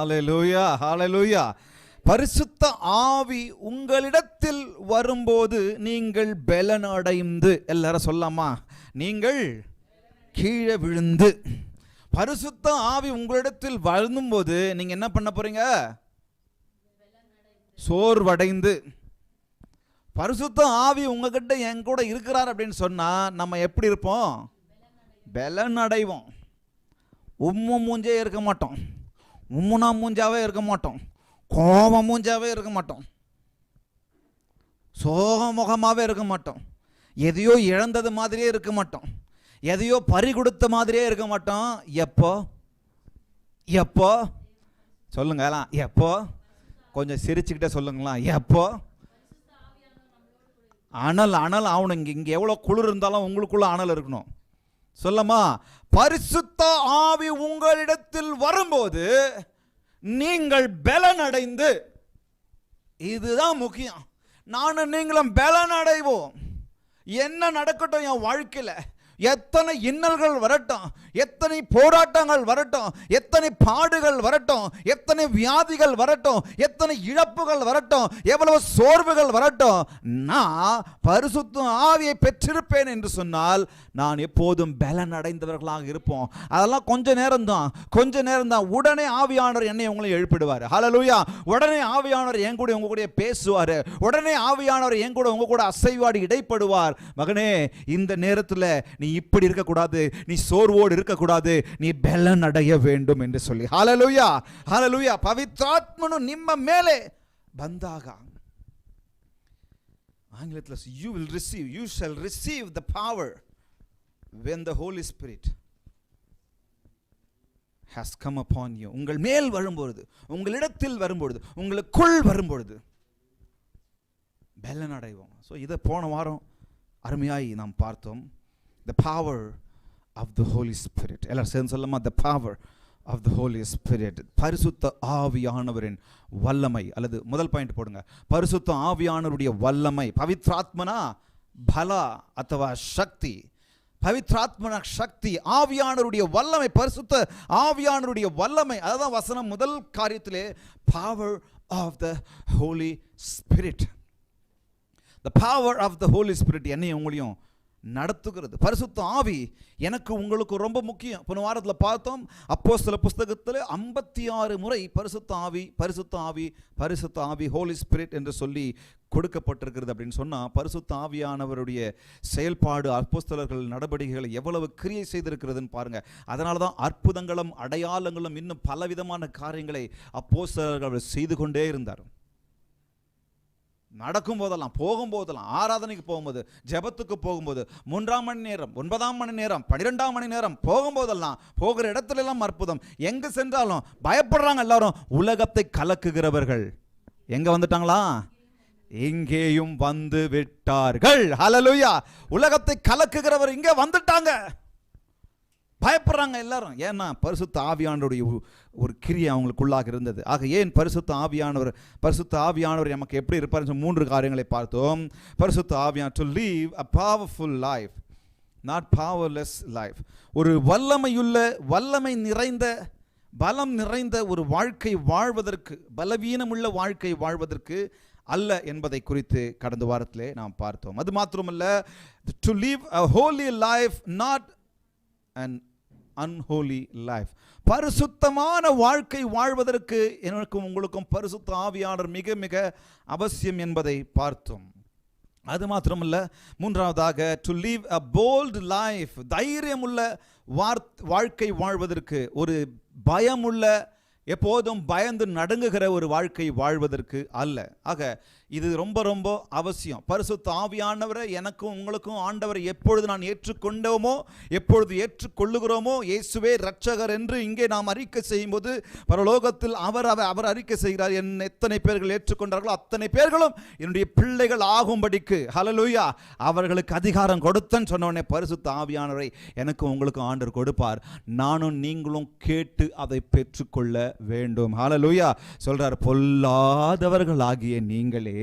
ஹல்லேலூயா, ஹல்லேலூயா. பரிசுத்த ஆவி உங்களிடத்தில் வரும்போது நீங்கள் பலனடைந்து, எல்லாரும் சொல்லாமா, நீங்கள் கீழே விழுந்து. பரிசுத்த ஆவி உங்களிடத்தில் வரும்போது நீங்க என்ன பண்ண போறீங்க? சோர்வடைந்து. பரிசுத்த ஆவி உங்ககிட்ட என் கூட இருக்கிறார் அப்படின்னு சொன்னா நம்ம எப்படி இருப்போம்? பலன் அடைவோம். உம்மு மூஞ்சே இருக்க மாட்டோம், உம்முனா மூஞ்சாவே இருக்க மாட்டோம், கோபம் மூஞ்சாவே இருக்க மாட்டோம், சோகமுகமாகவே இருக்க மாட்டோம், எதையோ இழந்தது மாதிரியே இருக்க மாட்டோம், எதையோ பறி கொடுத்த மாதிரியே இருக்க மாட்டோம். எப்போ எப்போ சொல்லுங்க, எப்போ? கொஞ்சம் சிரிச்சுக்கிட்டே சொல்லுங்களா. எப்போ? அனல் அனல் ஆகணும். இங்கே எவ்வளோ குளிர் இருந்தாலும் உங்களுக்குள்ள அனல் இருக்கணும். சொல்லமா, பரிசுத்த ஆவி உங்களிடத்தில் வரும்போது நீங்கள் பலன் அடைந்து. இதுதான் முக்கியம். நானும் நீங்களும் பலன் அடைவோம். என்ன நடக்கட்டும் என் வாழ்க்கையில், எத்தனை இன்னல்கள் வரட்டும், எத்தனை போராட்டங்கள் வரட்டும், எத்தனை பாடுகள் வரட்டும், எத்தனை வியாதிகள் வரட்டும், எத்தனை இழப்புகள் வரட்டும், எவ்வளவு சோர்வுகள் வரட்டும், நான் பரிசுத்த ஆவியை பெற்றிருப்பேன் என்று சொன்னால் நான் எப்போதும் பலன் அடைந்தவர்களாக இருப்போம். அதெல்லாம் கொஞ்ச நேரம் தான். உடனே ஆவியானவர் என்னை உங்களை எழுப்பிடுவார். ஹல்லேலூயா. உடனே ஆவியானவர் என் கூட உங்க கூட பேசுவார். உடனே ஆவியானவர் என் கூட உங்க கூட அசைவாடி இடைப்படுவார். மகனே, இந்த நேரத்தில் நீ இப்படி இருக்கக்கூடாது, நீ சோர்வோடு இருக்கக்கூடாது, நீ பலன் அடைய வேண்டும் என்று சொல்லி. ஹல்லேலூயா, ஹல்லேலூயா. பவித்ராத்மனு ನಿಮ್ಮ ಮೇಲೆ ಬಂದಾಗ, ஆங்கிலத்தில் you shall receive the power when the Holy Spirit has come upon you. உங்கள் மேல் வரும்பொழுது, உங்களிடத்தில் வரும்பொழுது, உங்களுக்குள் வரும்பொழுது பலன் அடைவோம். ஸோ இதை போன வாரம் அருமையாய் நாம் பார்த்தோம். The power of the Holy Spirit. எல்லாரும் சேர்ந்து சொல்லமா, the power of the Holy Spirit. பரிசுத்த ஆவியானவரின் வல்லமை. அல்லது முதல் பாயிண்ட் போடுங்க, பரிசுத்த ஆவியானவருடைய வல்லமை. பவித்ராத்மனா பல ಅಥವಾ சக்தி. பவித்ராத்மனா சக்தி, ஆவியானவருடைய வல்லமை, பரிசுத்த ஆவியானவருடைய வல்லமை. அதான் வசனம் முதல் காரியத்திலே power of the Holy Spirit. The power of the Holy Spirit என்னையும் உங்களையும் நடத்துகிறது. பரிசுத்த ஆவி எனக்கு உங்களுக்கு ரொம்ப முக்கியம். போன வாரத்தில் பார்த்தோம், அப்போஸ்தல புஸ்தகத்தில் 56 முறை பரிசுத்த ஆவி பரிசுத்த ஆவி பரிசுத்த ஆவி ஹோலி ஸ்பிரிட் என்று சொல்லி கொடுக்கப்பட்டிருக்கிறது. அப்படின்னு சொன்னால் பரிசுத்த ஆவியானவருடைய செயல்பாடு, அப்போஸ்தலர்கள் நடவடிக்கைகள் எவ்வளவு கிரியை செய்திருக்கிறதுன்னு பாருங்கள். அதனால தான் அற்புதங்களும் அடையாளங்களும் இன்னும் பலவிதமான காரியங்களை அப்போஸ்தலர்கள் செய்து கொண்டே இருந்தார். நடக்கும் போதெல்லாம், போகும்போதெல்லாம், ஆராதனைக்கு போகும்போது, ஜெபத்துக்கு போகும்போது, 3ஆம் மணி நேரம், 9ஆம் மணி நேரம், 12ஆம் மணி நேரம் போகும்போதெல்லாம், போகிற இடத்துல எல்லாம் அற்புதம். எங்க சென்றாலும் பயப்படுறாங்க எல்லாரும். உலகத்தை கலக்குகிறவர்கள் எங்க வந்துட்டாங்களா? இங்கேயும் வந்து விட்டார்கள். ஹல்லேலூயா. உலகத்தை கலக்குகிறவர் இங்கே வந்துட்டாங்க. பயப்படுறாங்க எல்லாரும். ஏன்னா பரிசுத்த ஆவியானவருடைய ஒரு கிரியை அவங்களுக்குள்ளாக இருந்தது. ஆக ஏன் பரிசுத்த ஆவியானவர் நமக்கு எப்படி இருப்பார்? 3 காரியங்களை பார்த்தோம். பரிசுத்த ஆவியானவர் to live a powerful life, not powerless life. ஒரு வல்லமை நிறைந்த, பலம் நிறைந்த ஒரு வாழ்க்கை வாழ்வதற்கு, பலவீனமுள்ள வாழ்க்கை வாழ்வதற்கு அல்ல என்பதை குறித்து கடந்த வாரத்திலே நாம் பார்த்தோம். அது மாத்திரமல்ல, to live a holy life, not an unholy life. பரிசுத்தமான வாழ்க்கை வாழ்வதற்கு எனக்கும் உங்களுக்கும் பரிசுத்த ஆவியானவர் மிக மிக அவசியம் என்பதை பார்த்தோம். அது மாத்திரமல்ல, மூன்றாவதாக to live a bold life, தைரியமுள்ள வாழ்க்கை வாழ்வதற்கு, ஒரு பயமுள்ள, எப்போதும் பயந்து நடுங்குகிற ஒரு வாழ்க்கை வாழ்வதற்கு அல்ல. ஆக இது ரொம்ப ரொம்ப அவசியம். பரிசுத்த ஆவியானவரை எனக்கும் உங்களுக்கும் ஆண்டவரை எப்பொழுது நான் ஏற்றுக்கொண்டோமோ, எப்பொழுது ஏற்றுக்கொள்ளுகிறோமோ, இயேசுவே இரட்சகர் என்று இங்கே நாம் அறிக்கை செய்யும்போது பரலோகத்தில் அவர் அறிக்கை செய்கிறார். எத்தனை பேர்கள் ஏற்றுக்கொண்டார்களோ அத்தனை பேர்களும் என்னுடைய பிள்ளைகள் ஆகும்படிக்கு, ஹல்லேலூயா, அவர்களுக்கு அதிகாரம் கொடுத்தேன்னு சொன்னோடனே பரிசுத்த ஆவியானவரை எனக்கும் உங்களுக்கும் ஆண்டவர் கொடுப்பார். நானும் நீங்களும் கேட்டு அதை பெற்றுக்கொள்ள வேண்டும். ஹல்லேலூயா. சொல்றார், பொல்லாதவர்கள் ஆகிய நீங்களே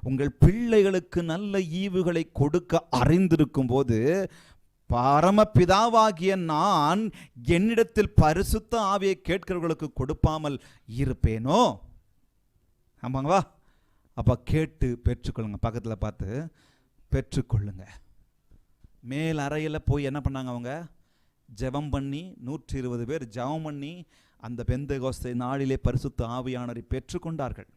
உங்கள் பிள்ளைகளுக்கு நல்ல ஈவுகளை கொடுக்க அறிந்திருக்கும் போது பரமபிதாவாகிய நான் என்னிடத்தில் பரிசுத்த ஆவியை கேட்கிறவர்களுக்கு கொடுப்பாமல் இருப்பேனோ? ஆமாங்களா? அப்போ கேட்டு பெற்றுக்கொள்ளுங்க. பக்கத்தில் பார்த்து பெற்றுக்கொள்ளுங்க. மேல் அறையில் போய் என்ன பண்ணாங்க? அவங்க ஜெபம் பண்ணி 120 பேர் ஜெபம் பண்ணி அந்த பெந்தெகோஸ்தே நாளிலே பரிசுத்த ஆவியானவரை பெற்றுக்கொண்டார்கள்.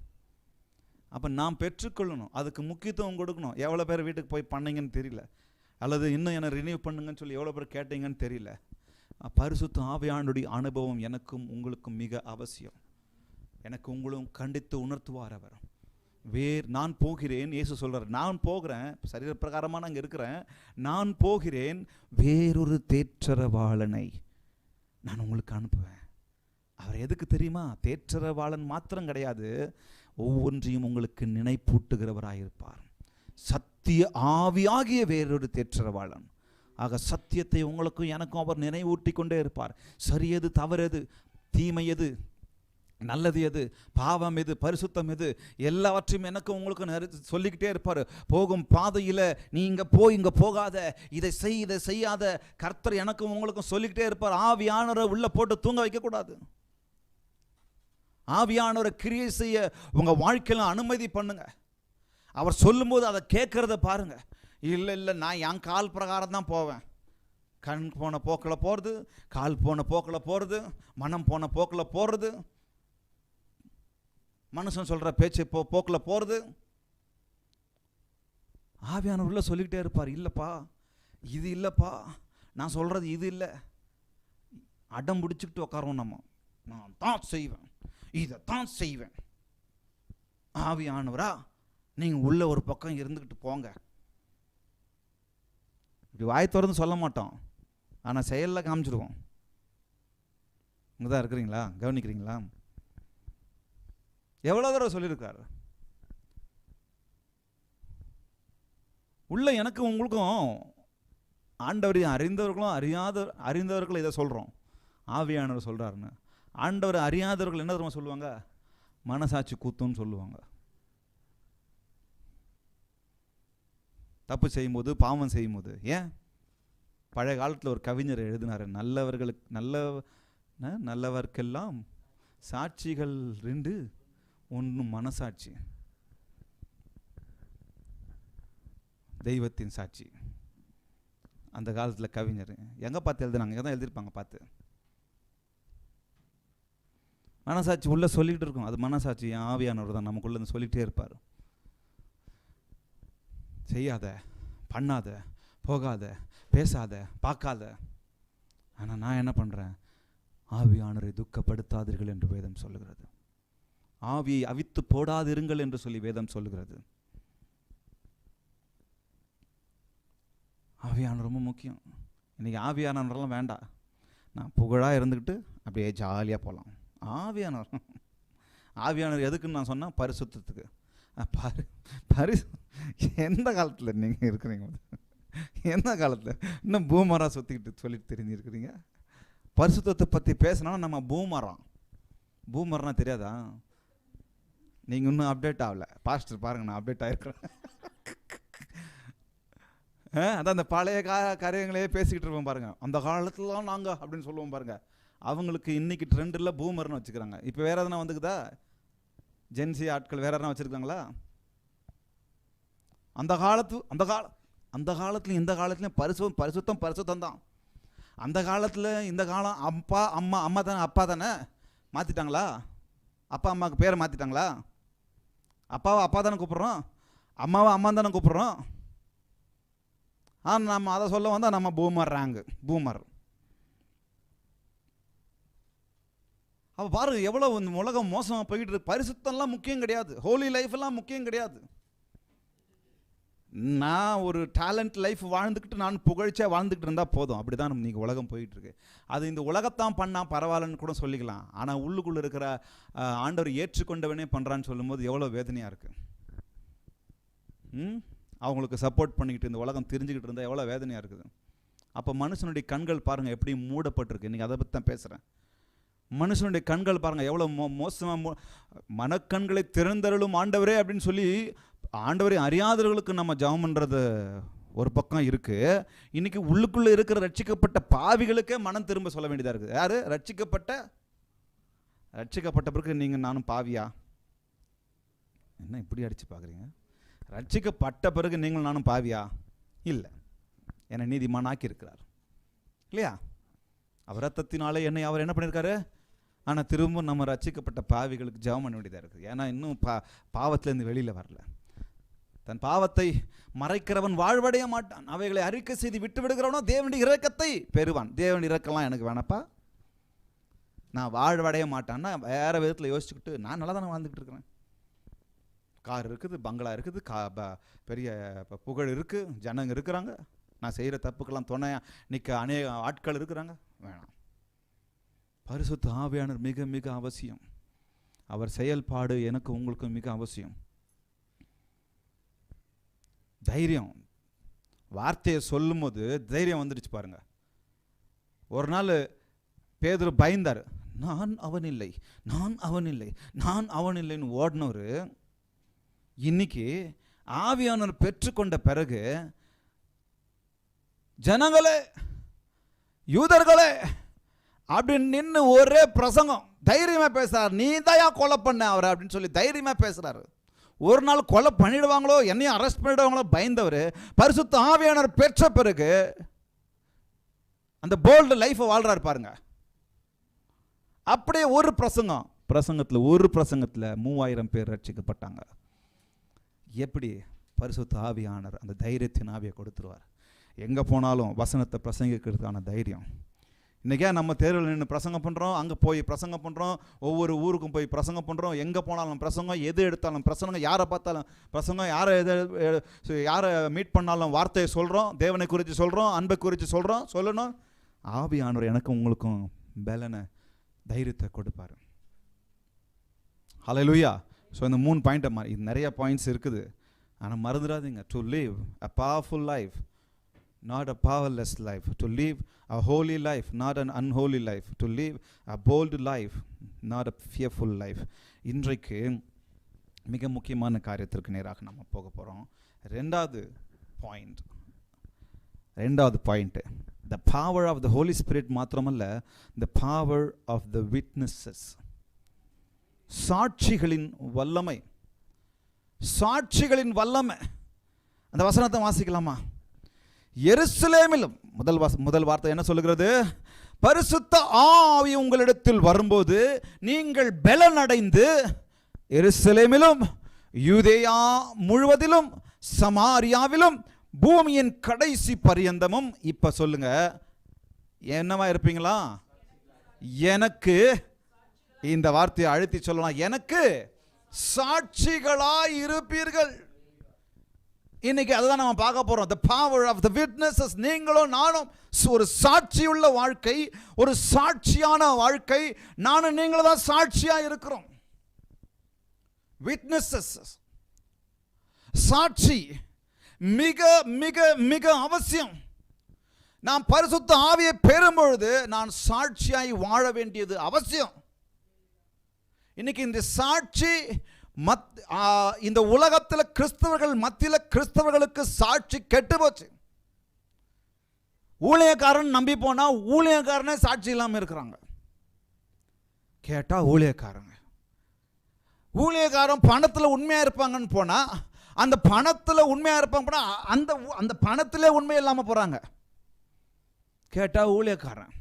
அப்போ நாம் பெற்றுக்கொள்ளணும், அதுக்கு முக்கியத்துவம் கொடுக்கணும். எவ்வளோ பேர் வீட்டுக்கு போய் பண்ணீங்கன்னு தெரியல, அல்லது இன்னும் என்னை ரினியூ பண்ணுங்கன்னு சொல்லி எவ்வளோ பேர் கேட்டீங்கன்னு தெரியல. பரிசுத்த ஆவியானவருடைய அனுபவம் எனக்கும் உங்களுக்கும் மிக அவசியம். எனக்கு உங்களும் கண்டித்து உணர்த்துவார் அவர். நான் போகிறேன், இயேசு சொல்கிறார், நான் போகிறேன், சரீர பிரகாரமாக நான் இருக்கிறேன், நான் போகிறேன், வேறொரு தேற்றரவாளனை நான் உங்களுக்கு அனுப்புவேன். அவர் எதுக்கு தெரியுமா? தேற்றரவாளன் மாத்திரம் கிடையாது, ஒவ்வொன்றையும் உங்களுக்கு நினைப்பூட்டுகிறவராயிருப்பார். சத்திய ஆவியாகிய வேறொரு தேற்றரவாளன். ஆக சத்தியத்தை உங்களுக்கும் எனக்கும் அவர் நினைவூட்டி கொண்டே இருப்பார். சரியது, தவறெது, தீமை எது, நல்லது எது, பாவம் எது, பரிசுத்தம் எது, எல்லாவற்றையும் எனக்கும் உங்களுக்கு சொல்லிக்கிட்டே இருப்பார். போகும் பாதையில் நீ இங்கே போய் இங்கே போகாத, இதை செய், இதை செய்யாத, கர்த்தர் எனக்கும் உங்களுக்கும் சொல்லிக்கிட்டே இருப்பார். ஆவியானவரை உள்ள போட்டு தூங்க வைக்கக்கூடாது. ஆவியானவரை கிரியை செய்ய உங்கள் வாழ்க்கையில் அனுமதி பண்ணுங்க. அவர் சொல்லும்போது அதை கேட்கறத பாருங்க. இல்லை நான் என் கால் பிரகாரம் தான் போவேன். கண் போன போக்கில் போகிறது, கால் போன போக்கில் போகிறது, மனம் போன போக்கில் போகிறது, மனுஷன் சொல்கிற பேச்சு போக்கில் போகிறது. ஆவியானவர் உள்ள சொல்லிக்கிட்டே இருப்பார். இல்லைப்பா, இது இல்லைப்பா, நான் சொல்கிறது இது இல்லை. அடம் பிடிச்சிக்கிட்டு உட்காரோம். நான் தான் செய்வேன், இதை தான் செய்வேன். ஆவியானவரா, நீங்கள் உள்ள ஒரு பக்கம் இருந்துக்கிட்டு போங்க. இப்படி வாய் திறந்து சொல்ல மாட்டோம், ஆனால் செயலில் காமிச்சிடுவோம். இங்கே தான் இருக்கிறீங்களா? கவனிக்கிறீங்களா? எவ்வளோ தடவை சொல்லியிருக்காரு. உள்ள எனக்கு உங்களுக்கும் ஆண்டவரையும் அறிந்தவர்களும் அறிந்தவர்களும் இதை சொல்கிறோம். ஆவியானவர் சொல்கிறாருன்னு. ஆண்டவர் அறியாதவர்கள் என்ன தெரியுமா சொல்லுவாங்க? மனசாட்சி கூத்துன்னு சொல்லுவாங்க. தப்பு செய்யும்போது, பாவம் செய்யும்போது. ஏன்? பழைய காலத்தில் ஒரு கவிஞர் எழுதினார், நல்லவர்க்கெல்லாம் சாட்சிகள் 2, 1 மனசாட்சி, தெய்வத்தின் சாட்சி. அந்த காலத்தில் கவிஞர் எங்கே பார்த்து எழுதுனாங்க? எங்கே தான் எழுதியிருப்பாங்க பார்த்து. மனசாட்சி உள்ளே சொல்லிகிட்டு இருக்கும். அது மனசாட்சி ஆவியானவர் தான் நமக்குள்ளே சொல்லிகிட்டே இருப்பார். செய்யாத, பண்ணாத, போகாத, பேசாத, பார்க்காத. ஆனால் நான் என்ன பண்ணுறேன்? ஆவியானவரை துக்கப்படுத்தாதீர்கள் என்று வேதம் சொல்லுகிறது. ஆவியை அவித்து போடாதிருங்கள் என்று சொல்லி வேதம் சொல்லுகிறது. ஆவியானவர் ரொம்ப முக்கியம். இன்றைக்கி ஆவியானவரெல்லாம் வேண்டாம். நான் புகழாக இருந்துக்கிட்டு அப்படியே ஜாலியாக போகலாம். ஆவியானவர் எதுக்குன்னு நான் சொன்னேன்? பரிசுத்தத்துக்கு. எந்த காலத்தில் நீங்கள் இருக்கிறீங்க? எந்த காலத்தில் இன்னும் பூமரா சுற்றிக்கிட்டு சொல்லிட்டு தெரிஞ்சிருக்கிறீங்க? பரிசுத்தத்தை பற்றி பேசினா நம்ம பூமர்னா தெரியாதா? நீங்கள் இன்னும் அப்டேட் ஆகலை. பாஸ்டர் பாருங்கள், நான் அப்டேட் ஆகிருக்கிறேன். அதான் அந்த பழைய காரியங்களே பேசிக்கிட்டு இருப்போம் பாருங்கள். அந்த காலத்துலலாம் நாங்கள் அப்படின்னு சொல்லுவோம் பாருங்கள். அவங்களுக்கு இன்றைக்கி ட்ரெண்டில் பூமர்னு வச்சுக்கிறாங்க. இப்போ வேறு எதனா வந்துக்குதா? ஜென்சி ஆட்கள் வேறு எதனா வச்சுருக்காங்களா? அந்த காலத்துலையும் இந்த காலத்துலையும் பரிசுத்தம் தான். அந்த காலத்தில் இந்த காலம் அம்மா தானே, அப்பா தானே. மாற்றிட்டாங்களா? அப்பா அம்மாவுக்கு பேரை மாற்றிட்டாங்களா? அப்பாவை அப்பா தானே கூப்பிட்றோம், அம்மாவை அம்மா தானே கூப்பிட்றோம். ஆனால் நம்ம அதை சொல்ல வந்தால் நம்ம பூமர். அப்போ பாருங்க எவ்வளோ உலகம் மோசமாக போய்கிட்டு இருக்கு. பரிசுத்தம்லாம் முக்கியம் கிடையாது, ஹோலி லைஃப்லாம் முக்கியம் கிடையாது. நான் ஒரு டேலண்ட் லைஃப் வாழ்ந்துக்கிட்டு நான் புகழ்ச்சியாக வாழ்ந்துக்கிட்டு இருந்தால் போதும். அப்படி தான் இன்றைக்கி உலகம் போயிட்டுருக்கு. அது இந்த உலகத்தான் பண்ணால் பரவாயில்லன்னு கூட சொல்லிக்கலாம். ஆனால் உள்ளுக்குள்ளே இருக்கிற ஆண்டவர் ஏற்றுக்கொண்டவனே பண்ணுறான்னு சொல்லும்போது எவ்வளோ வேதனையாக இருக்குது. அவங்களுக்கு சப்போர்ட் பண்ணிக்கிட்டு இந்த உலகம் தெரிஞ்சுக்கிட்டு இருந்தால் எவ்வளோ வேதனையாக இருக்குது. அப்போ மனுஷனுடைய கண்கள் பாருங்கள் எப்படி மூடப்பட்டிருக்கு. இன்றைக்கி அதை பற்றி தான் பேசுகிறேன். மனுஷனுடைய கண்கள் பாருங்கள் எவ்வளோ மோசமாக. மனக்கண்களை திறந்தருளும் ஆண்டவரே அப்படின்னு சொல்லி ஆண்டவரை அறியாதவர்களுக்கு நம்ம ஜெபம் பண்ணுறது ஒரு பக்கம் இருக்கு. இன்னைக்கு உள்ளுக்குள்ள இருக்கிற ரட்சிக்கப்பட்ட பாவிகளுக்கே மனம் திரும்ப சொல்ல வேண்டியதா இருக்குது. யாரு? ரட்சிக்கப்பட்ட பிறகு நீங்க நானும் பாவியா? என்ன இப்படி அடிச்சு பார்க்குறீங்க? ரட்சிக்கப்பட்ட பிறகு நீங்களும் நானும் பாவியா? இல்லை, என்னை நீதிமான் ஆக்கி இருக்கிறார் இல்லையா? அவர் ரத்தத்தினாலே என்னை அவர் என்ன பண்ணியிருக்காரு? ஆனால் திரும்ப நம்ம ரட்சிக்கப்பட்ட பாவிகளுக்கு ஜெபம் பண்ண வேண்டியதாக இருக்குது. ஏன்னா இன்னும் பாவத்திலேருந்து வெளியில் வரல. தன் பாவத்தை மறைக்கிறவன் வாழ்வடைய மாட்டான், அவைகளை அறிக்கை செய்து விட்டு விடுகிறவனோ தேவனுடைய இரக்கத்தை பெறுவான். தேவனுடைய இரக்கம்லாம் எனக்கு வேணப்பா, நான் வாழ்வடைய மாட்டான்னா வேறு விதத்தில் யோசிச்சுக்கிட்டு நான் நல்லா தானே வாழ்ந்துக்கிட்டு இருக்கிறேன். கார் இருக்குது, பங்களா இருக்குது, பெரிய புகழ் இருக்குது, ஜனங்க இருக்கிறாங்க, நான் செய்கிற தப்புக்கெல்லாம் துணையாக நிற்க அநேக ஆட்கள் இருக்கிறாங்க. வேணாம். பரிசுத்த ஆவியானவர் மிக மிக அவசியம். அவர் செயல்பாடு எனக்கு உங்களுக்கு மிக அவசியம். தைரியம், வார்த்தையை சொல்லும் போது தைரியம் வந்துடுச்சு பாருங்க. ஒரு நாள் பேதுரு பயந்தார். நான் அவன் இல்லை, நான் அவன் இல்லை, நான் அவன் இல்லைன்னு ஓடினவர் இன்னைக்கு ஆவியானவர் பெற்றுக்கொண்ட பிறகு ஜனங்களே, யூதர்களே அப்படின்னு நின்று ஒரே பிரசங்கம், தைரியமா பேசுறாரு. நீ தான் கொலை பண்ண அவரை அப்படின்னு சொல்லி தைரியமா பேசுறாரு. ஒரு நாள் கொலை பண்ணிடுவாங்களோ, என்னையும் அரெஸ்ட் பண்ணிடுவாங்களோ பயந்தவர் பரிசுத்த ஆவியானவர் பெற்ற பிறகு அந்த போல்டு லைஃப்பை வாழ்றாரு பாருங்க. அப்படியே ஒரு பிரசங்கத்தில் 3000 பேர் ரட்சிக்கப்பட்டாங்க. எப்படி? பரிசுத்த ஆவியானவர் அந்த தைரியத்தின் ஆவியை கொடுத்துருவார். எங்கே போனாலும் வசனத்தை பிரசங்கிக்கிறதுக்கான தைரியம். இன்றைக்கே நம்ம தேர்வில் நின்று பிரசங்கம் பண்ணுறோம், அங்கே போய் பிரசங்கம் பண்ணுறோம், ஒவ்வொரு ஊருக்கும் போய் பிரசங்கம் பண்ணுறோம். எங்கே போனாலும் பிரசங்கம், எது எடுத்தாலும் பிரசங்கம், யாரை பார்த்தாலும் பிரசங்கம், யாரை மீட் பண்ணாலும் வார்த்தையை சொல்கிறோம், தேவனை குறித்து சொல்கிறோம், அன்பை குறித்து சொல்கிறோம். சொல்லணும், ஆவியானவர் எனக்கும் உங்களுக்கும் பலனை தைரியத்தை கொடுப்பார். ஹல்லேலூயா. ஸோ இந்த 3 பாயிண்ட்டை இது நிறைய பாயிண்ட்ஸ் இருக்குது, ஆனால் மறந்துடாதீங்க. To live a powerful life, not a powerless life. To live a holy life, not an unholy life. To live a bold life, not a fearful life. இன்றைக்கு மிக முக்கியமான காரியத்திற்கு நேராக நம்ம போக போகிறோம். ரெண்டாவது point the power of the Holy Spirit மாத்திரமல்ல, the power of the witnesses. சாட்சிகளின் வல்லமை. அந்த வசனத்தை வாசிக்கலாமா? எருசலேமிலும் முதல் வார்த்தை என்ன சொல்லுகிறது? பரிசுத்த ஆவி உங்களிடத்தில் வரும்போது நீங்கள் பலனடைந்து எருசலேமிலும் யூதேயா முழுவதிலும் சமாரியாவிலும் பூமியின் கடைசி பரியந்தமும், இப்ப சொல்லுங்க, என்னவா இருப்பீங்களா? எனக்கு, இந்த வார்த்தையை அழுத்தி சொல்லலாம், எனக்கு சாட்சிகளாய் இருப்பீர்கள். இன்னைக்கு அதுதான் நம்ம பார்க்க போறோம். the power of the witnesses. நீங்களும் நானும் ஒரு சாட்சியுள்ள வாழ்க்கை, ஒரு சாட்சியான வாழ்க்கை. நானும் நீங்களும் தான் சாட்சியா இருக்கிறோம். witnesses, சாட்சி மிக மிக மிக அவசியம். நான் பரிசுத்த ஆவியை பெறும்பொழுது நான் சாட்சியாய் வாழ வேண்டியது அவசியம். இன்னைக்கு இந்த சாட்சி இந்த உலகத்தில் கிறிஸ்தவர்கள் மத்தியில் கிறிஸ்தவர்களுக்கு சாட்சி கெட்டு போச்சு. ஊழியக்காரன் நம்பி போனா ஊழியக்காரனே சாட்சி இல்லாமல் இருக்கிறாங்க. கேட்டா ஊழியக்காரன் பணத்தில் உண்மையா இருப்பாங்கன்னு போனா, அந்த பணத்தில் உண்மையா இருப்பாங்க போனா அந்த பணத்திலே உண்மை இல்லாமல் போறாங்க. கேட்டா ஊழியக்காரன்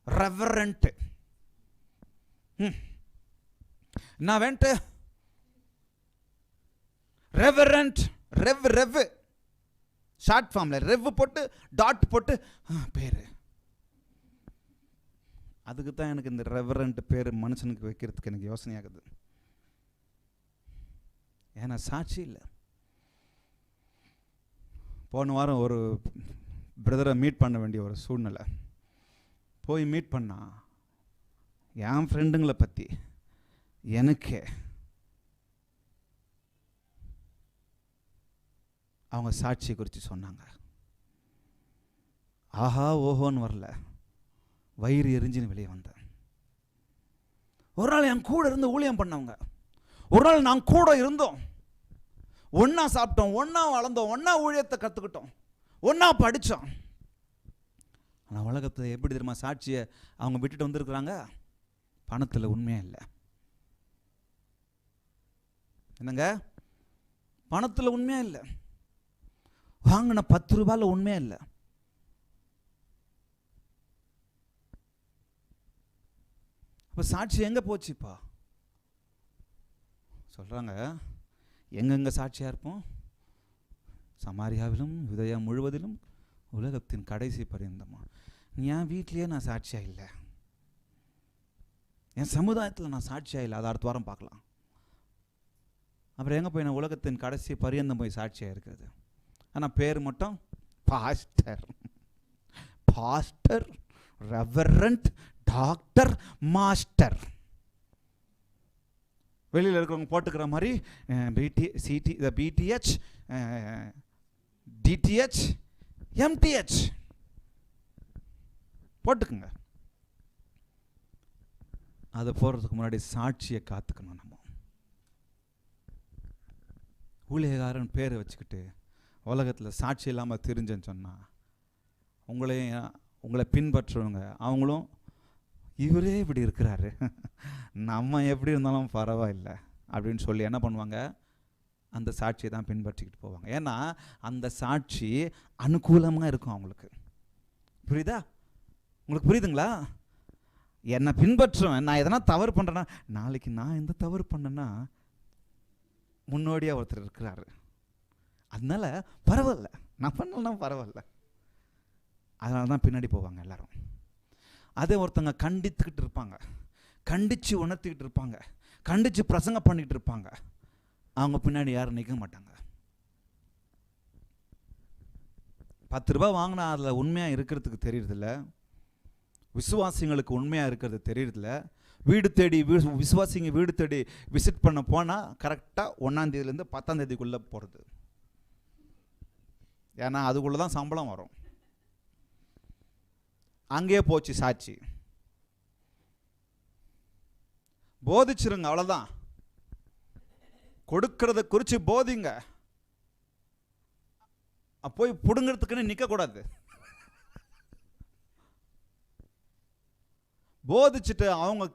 ரெவரண்ட் நான் வேண்ட்டு ரெவரண்ட் ரெவ் ஷார்ட் ஃபார்ம்ல ரெவ் போட்டு டாட் போட்டு பேரு. அதுக்கு தான் எனக்கு இந்த ரெவரண்ட் பேர் மனுஷனுக்கு வைக்கிறதுக்கு எனக்கு யோசனை ஆகுது. ஏன்னா சாட்சி இல்லை. போன வாரம் ஒரு பிரதரை மீட் பண்ண வேண்டிய ஒரு சூழ்நிலை. போய் மீட் பண்ணா என் ஃப்ரெண்டுங்களை பற்றி எனக்கு அவங்க சாட்சியை குறித்து சொன்னாங்க. ஆஹா ஓஹோன்னு வரல, வயிறு எரிஞ்சின்னு வெளியே வந்தேன். ஒரு நாள் என் கூட இருந்து ஊழியம் பண்ணவங்க, ஒரு நாள் நான் கூட இருந்தோம், ஒன்றா சாப்பிட்டோம், ஒன்றா வளர்ந்தோம், ஒன்றா ஊழியத்தை கற்றுக்கிட்டோம், ஒன்றா படித்தோம். ஆனால் உலகத்தில் எப்படி தெரியுமா சாட்சியை அவங்க விட்டுட்டு வந்திருக்கிறாங்க? பணத்தில் உண்மையாக இல்லை. என்னங்க? பணத்தில் உண்மையாக இல்லை. வாங்கின 10 ரூபாயில் உண்மையாக இல்லை. இப்போ சாட்சி எங்கே போச்சுப்பா? சொல்கிறாங்க, எங்கெங்கே சாட்சியாக இருப்போம்? சமாரியாவிலும் யூதேயா முழுவதிலும் உலகத்தின் கடைசி பரியந்தமா. என் வீட்லேயே நான் சாட்சியாக இல்லை, என் சமுதாயத்தில் நான் சாட்சியாக இல்லை. அதை அடுத்த வாரம் பார்க்கலாம். அப்புறம் எங்கே போய் நான் உலகத்தின் கடைசி பரியந்தம் போய் சாட்சியாக இருக்கிறது? ஆனால் பேர் மட்டும் pastor, pastor, reverend, doctor, master. வெளியில் இருக்கிறவங்க போட்டுக்கிற மாதிரி பிடிஹெச், டிடிஹெச், எம்டிஹெச் போட்டுக்குங்க. அதை போகிறதுக்கு முன்னாடி சாட்சியை காத்துக்கணும். நம்ம ஊழியக்காரன் பேரை வச்சுக்கிட்டு உலகத்தில் சாட்சி இல்லாமல் தெரிஞ்சேன்னு சொன்னால் உங்களை பின்பற்றுவங்க அவங்களும் இவரே இப்படி இருக்கிறாரு, நம்ம எப்படி இருந்தாலும் பரவாயில்லை அப்படின்னு சொல்லி என்ன பண்ணுவாங்க? அந்த சாட்சியை தான் பின்பற்றிக்கிட்டு போவாங்க. ஏன்னா அந்த சாட்சி அனுகூலமாக இருக்கும் அவங்களுக்கு. புரியுதா? உங்களுக்கு புரியுதுங்களா? என்னை பின்பற்றுவேன், நான் எதனா தவறு பண்ணுறேன்னா நாளைக்கு நான் எந்த தவறு பண்ணேன்னா முன்னோடியாக ஒருத்தர் இருக்கிறாரு, அதனால பரவாயில்ல, நான் பண்ணலன்னா பரவாயில்ல. அதனால தான் பின்னாடி போவாங்க எல்லாரும். அதே ஒருத்தங்க கண்டித்துக்கிட்டு இருப்பாங்க, கண்டித்து உணர்த்திக்கிட்டு இருப்பாங்க, கண்டித்து பிரசங்கம் பண்ணிக்கிட்டு இருப்பாங்க, அவங்க பின்னாடி யாரும் நிற்க மாட்டாங்க. 10 ரூபா வாங்கினா அதில் உண்மையாக இருக்கிறதுக்கு தெரியறதில்ல, விசுவாசிங்களுக்கு உண்மையாக இருக்கிறது தெரியறதில்ல. வீடு தேடி விசுவாசிங்க வீடு தேடி விசிட் பண்ண போனால் கரெக்டாக 1ஆம் தேதியிலேருந்து 10ஆம் தேதிக்குள்ளே போகிறது. ஏன்னா அதுக்குள்ளே தான் சம்பளம் வரும். அங்கேயே போச்சு சாட்சி. போதிச்சிருங்க, அவ்வளோதான். கொடுக்கறத குறித்து போதிங்க, போய் பிடுங்கிறதுக்குன்னு நிற்கக்கூடாது. போதிச்சுட்டு அவங்க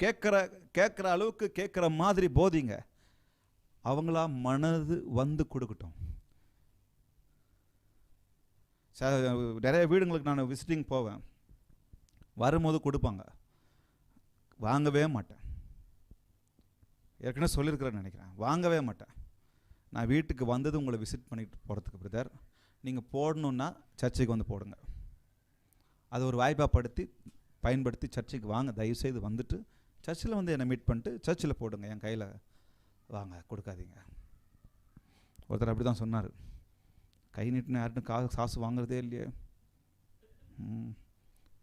கேட்குற அளவுக்கு கேட்குற மாதிரி போதிங்க. அவங்களா மனது வந்து கொடுக்கட்டும். நிறைய வீடுங்களுக்கு நான் விசிட்டிங் போவேன், வரும்போது கொடுப்பாங்க, வாங்கவே மாட்டேன். ஏற்கனவே சொல்லியிருக்கிறேன்னு நினைக்கிறேன், வாங்கவே மாட்டேன். நான் வீட்டுக்கு வந்தது உங்களை விசிட் பண்ணிட்டு போகிறதுக்கு பிரதர், நீங்கள் போடணுன்னா சர்ச்சுக்கு வந்து போடுங்க. அது ஒரு வாய்ப்பாக பயன்படுத்தி சர்ச்சுக்கு வாங்க, தயவுசெய்து வந்துட்டு சர்ச்சில் வந்து என்னை மீட் பண்ணிட்டு சர்ச்சில் போடுங்க, என் கையில் வாங்க, கொடுக்காதீங்க. ஒருத்தர் அப்படி தான் சொன்னார், கை நீட்டுன்னு யார்ட்டும் காசு வாங்குறதே இல்லையே.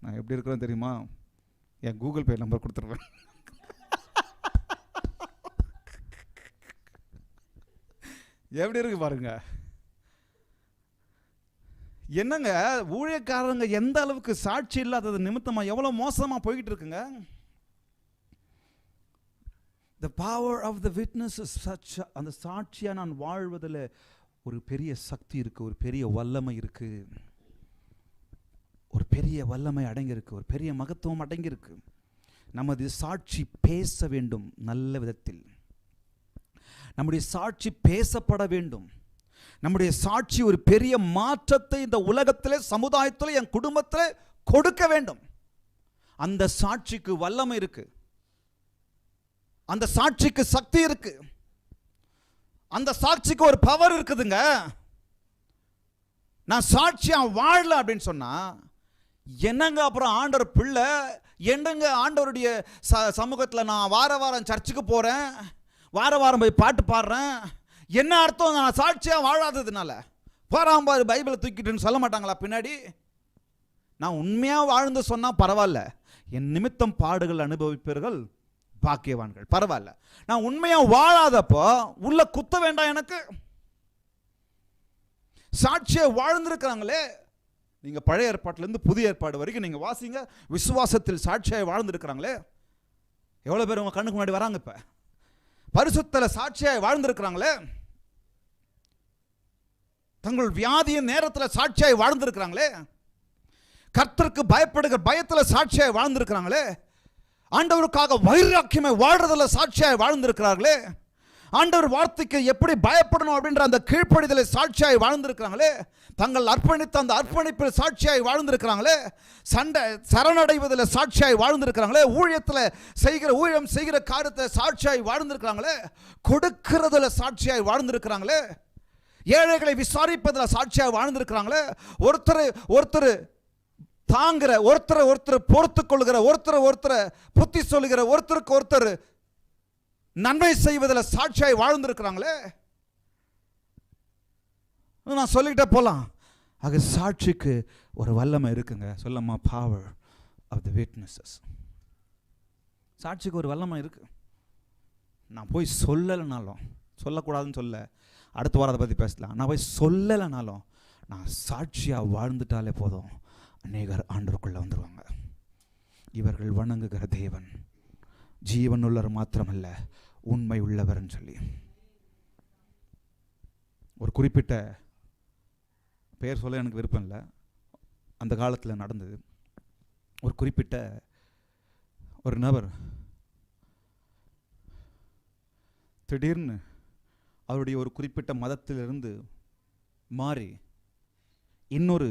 நான் எப்படி இருக்கிறேன்னு தெரியுமா? என் கூகுள் பே நம்பர் கொடுத்துருவேன். எப்படி இருக்கு பாருங்க. என்னங்க ஊழியக்காரங்க எந்த அளவுக்கு சாட்சி இல்லாதது நிமித்தமாக எவ்வளோ மோசமாக போய்கிட்டு இருக்குங்க. The power of the witness is such. அந்த சாட்சியாக நான் வாழ்வதில் ஒரு பெரிய சக்தி இருக்குது, ஒரு பெரிய வல்லமை இருக்குது, ஒரு பெரிய வல்லமை அடங்கியிருக்கு, ஒரு பெரிய மகத்துவம் அடங்கியிருக்கு. நமது சாட்சி பேச வேண்டும், நல்ல விதத்தில் நம்முடைய சாட்சி பேசப்பட வேண்டும். நம்முடைய சாட்சி ஒரு பெரிய மாற்றத்தை இந்த உலகத்திலே, சமுதாயத்திலே, என் குடும்பத்திலே கொடுக்க வேண்டும். அந்த சாட்சிக்கு வல்லமை இருக்கு, அந்த சாட்சிக்கு சக்தி இருக்கு, அந்த சாட்சிக்கு ஒரு பவர் இருக்குதுங்க. நான் சாட்சியா வாழல அப்படின்னு சொன்னா என்னங்க அப்புறம் ஆண்டவர் பிள்ளை? என்னங்க ஆண்டவருடைய சமூகத்தில் நான் வாரம் சர்ச்சுக்கு போறேன், வாரம் போய் பாட்டு பாடுறேன், என்ன அர்த்தம்? நான் சாட்சியா வாழாததுனால பாராம்பாரு பைபிளை தூக்கிட்டுன்னு சொல்ல மாட்டாங்களா பின்னாடி? நான் உண்மையா வாழ்ந்து சொன்னா பரவாயில்ல, என் நிமித்தம் பாடுகள் அனுபவிப்பீர்கள் பாக்கியவான்கள், பரவாயில்ல. நான் உண்மையா வாழாதப்போ உள்ள குத்த வேண்டாம் எனக்கு. சாட்சியை வாழ்ந்திருக்கிறாங்களே, நீங்க பழைய ஏற்பாட்டிலிருந்து புதிய ஏற்பாடு வரைக்கும் நீங்க வாசிங்க, விசுவாசத்தில் சாட்சியாய் வாழ்ந்திருக்கிறாங்களே எவ்வளவு பேர் உங்க கண்ணுக்கு முன்னாடி வராங்க. இப்ப பரிசுத்தல சாட்சியாய் வாழ்ந்திருக்கிறாங்களே, தங்கள் வியாதியின் நேரத்தில் சாட்சியாய் வாழ்ந்திருக்கிறாங்களே, கர்த்தருக்கு பயப்படுகிற பயத்தில் சாட்சியாய் வாழ்ந்திருக்கிறாங்களே, ஆண்டவருக்காக வைராக்கியமாய் வாழ்றதுல சாட்சியாய் வாழ்ந்திருக்கிறார்களே, ஆண்டவர் வார்த்தைக்கு எப்படி பயப்படணும் அப்படின்ற அந்த கீழ்ப்படிதலை சாட்சியாய் வாழ்ந்திருக்கிறாங்களே, தங்கள் அர்ப்பணித்த அந்த அர்ப்பணிப்பில் சாட்சியாய் வாழ்ந்திருக்கிறாங்களே, சரணடைவதில் சாட்சியாய் வாழ்ந்திருக்கிறாங்களே, ஊழியம் செய்கிற காரியத்தை சாட்சியாய் வாழ்ந்திருக்கிறாங்களே, கொடுக்கிறதுல சாட்சியாய் வாழ்ந்திருக்கிறாங்களே, ஏழைகளை விசாரிப்பதில் சாட்சியாய் வாழ்ந்திருக்கிறாங்களே, ஒருத்தர் தாங்குற, ஒருத்தர் பொறுத்து கொள்கிற, ஒருத்தர் புத்தி சொல்லுகிற, ஒருத்தருக்கு ஒருத்தர் நன்மை செய்வதில் சாட்சியாய் வாழ்ந்திருக்கிறாங்களே. நான் சொல்லிக்கிட்டே போலாம். ஆக சாட்சிக்கு ஒரு வல்லமை இருக்குங்க. சொல்லமா, பவர் ஆஃப் தி விட்னஸஸ். சாட்சிக்கு ஒரு வல்லமை இருக்கு. நான் போய் சொல்லலைனாலும், சொல்லக்கூடாதுன்னு சொல்ல, அடுத்த வாரம் அதை பற்றி பேசலாம். நான் போய் சொல்லலைனாலும் நான் சாட்சியாக வாழ்ந்துட்டாலே போதும், அநேகர் ஆண்டவருக்குள்ளே வந்துடுவாங்க. இவர்கள் வணங்குகிற தேவன் ஜீவன் உள்ளவர் மாத்திரமல்ல, உண்மை உள்ளவர்னு சொல்லி ஒரு குறிப்பிட்ட பெயர் சொல்ல எனக்கு விருப்பம் இல்லை. அந்த காலத்தில் நடந்தது. ஒரு குறிப்பிட்ட ஒரு நபர் திடீர்னு அவருடைய ஒரு குறிப்பிட்ட மதத்திலிருந்து மாறி இன்னொரு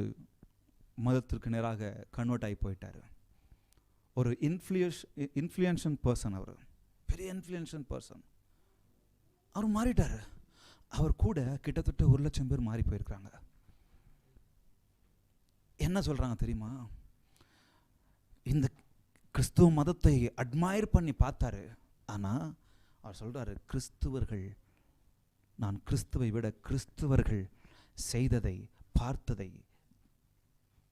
மதத்திற்கு நேராக கன்வெர்ட் ஆகி போயிட்டார். ஒரு இன்ஃப்ளூயன்ஷன் பர்சன், அவர் பெரிய இன்ஃப்ளூயன்ஷன் பர்சன். அவர் மாறிட்டார். அவர் கூட கிட்டத்தட்ட 1,00,000 பேர் மாறி போயிருக்கிறாங்க. என்ன சொல்றாங்க தெரியுமா? இந்த கிறிஸ்துவ மதத்தை அட்மையர் பண்ணி பார்த்தாரு. ஆனால் அவர் சொல்றாரு, நான் கிறிஸ்துவை விட கிறிஸ்துவர்கள் செய்ததை, பார்த்ததை,